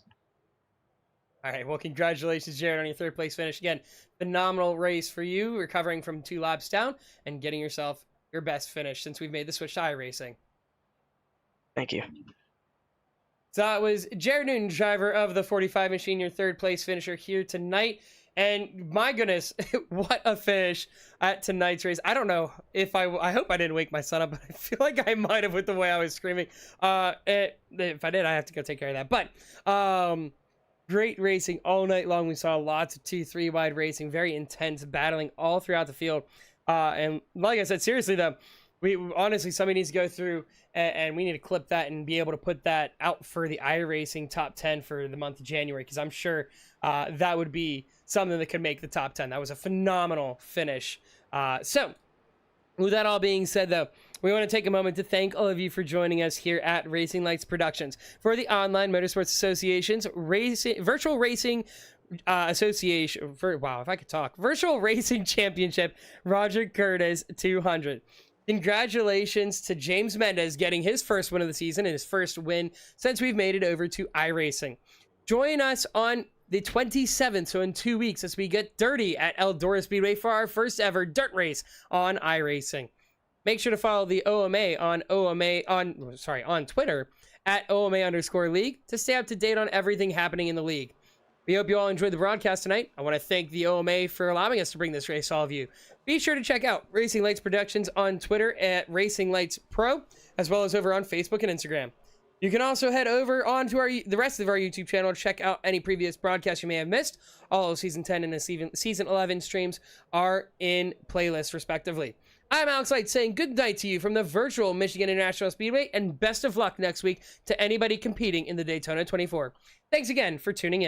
All right, well, congratulations, Jared, on your third place finish. Again, phenomenal race for you, recovering from 2 laps down and getting yourself your best finish since we've made the switch to iRacing. Thank you. So that was Jared Newton, driver of the 45 machine, your third place finisher here tonight. And my goodness, what a finish at tonight's race. I don't know if I hope I didn't wake my son up, but I feel like I might have with the way I was screaming. If I did, I have to go take care of that. But great racing all night long. We saw lots of 2-3 wide racing, very intense battling all throughout the field. And like I said, seriously though, we honestly, somebody needs to go through and we need to clip that and be able to put that out for the iRacing top 10 for the month of January, because I'm sure that would be something that could make the top 10. That was a phenomenal finish. So with that all being said though, we want to take a moment to thank all of you for joining us here at Racing Lights Productions for the Online Motorsports Association's Virtual Racing Association. If I could talk. Virtual Racing Championship, Roger Curtis 200. Congratulations to James Mendez getting his first win of the season and his first win since we've made it over to iRacing. Join us on the 27th, so in 2 weeks, as we get dirty at Eldora Speedway for our first ever dirt race on iRacing. Make sure to follow the OMA on Twitter at OMA_league to stay up to date on everything happening in the league. We hope you all enjoyed the broadcast tonight. I want to thank the OMA for allowing us to bring this race to all of you. be sure to check out Racing Lights Productions on Twitter at Racing Lights Pro, as well as over on Facebook and Instagram. You can also head over onto the rest of our YouTube channel to check out any previous broadcasts you may have missed. All of Season 10 and the Season 11 streams are in playlists, respectively. I'm Alex Light saying good night to you from the virtual Michigan International Speedway, and best of luck next week to anybody competing in the Daytona 24. Thanks again for tuning in.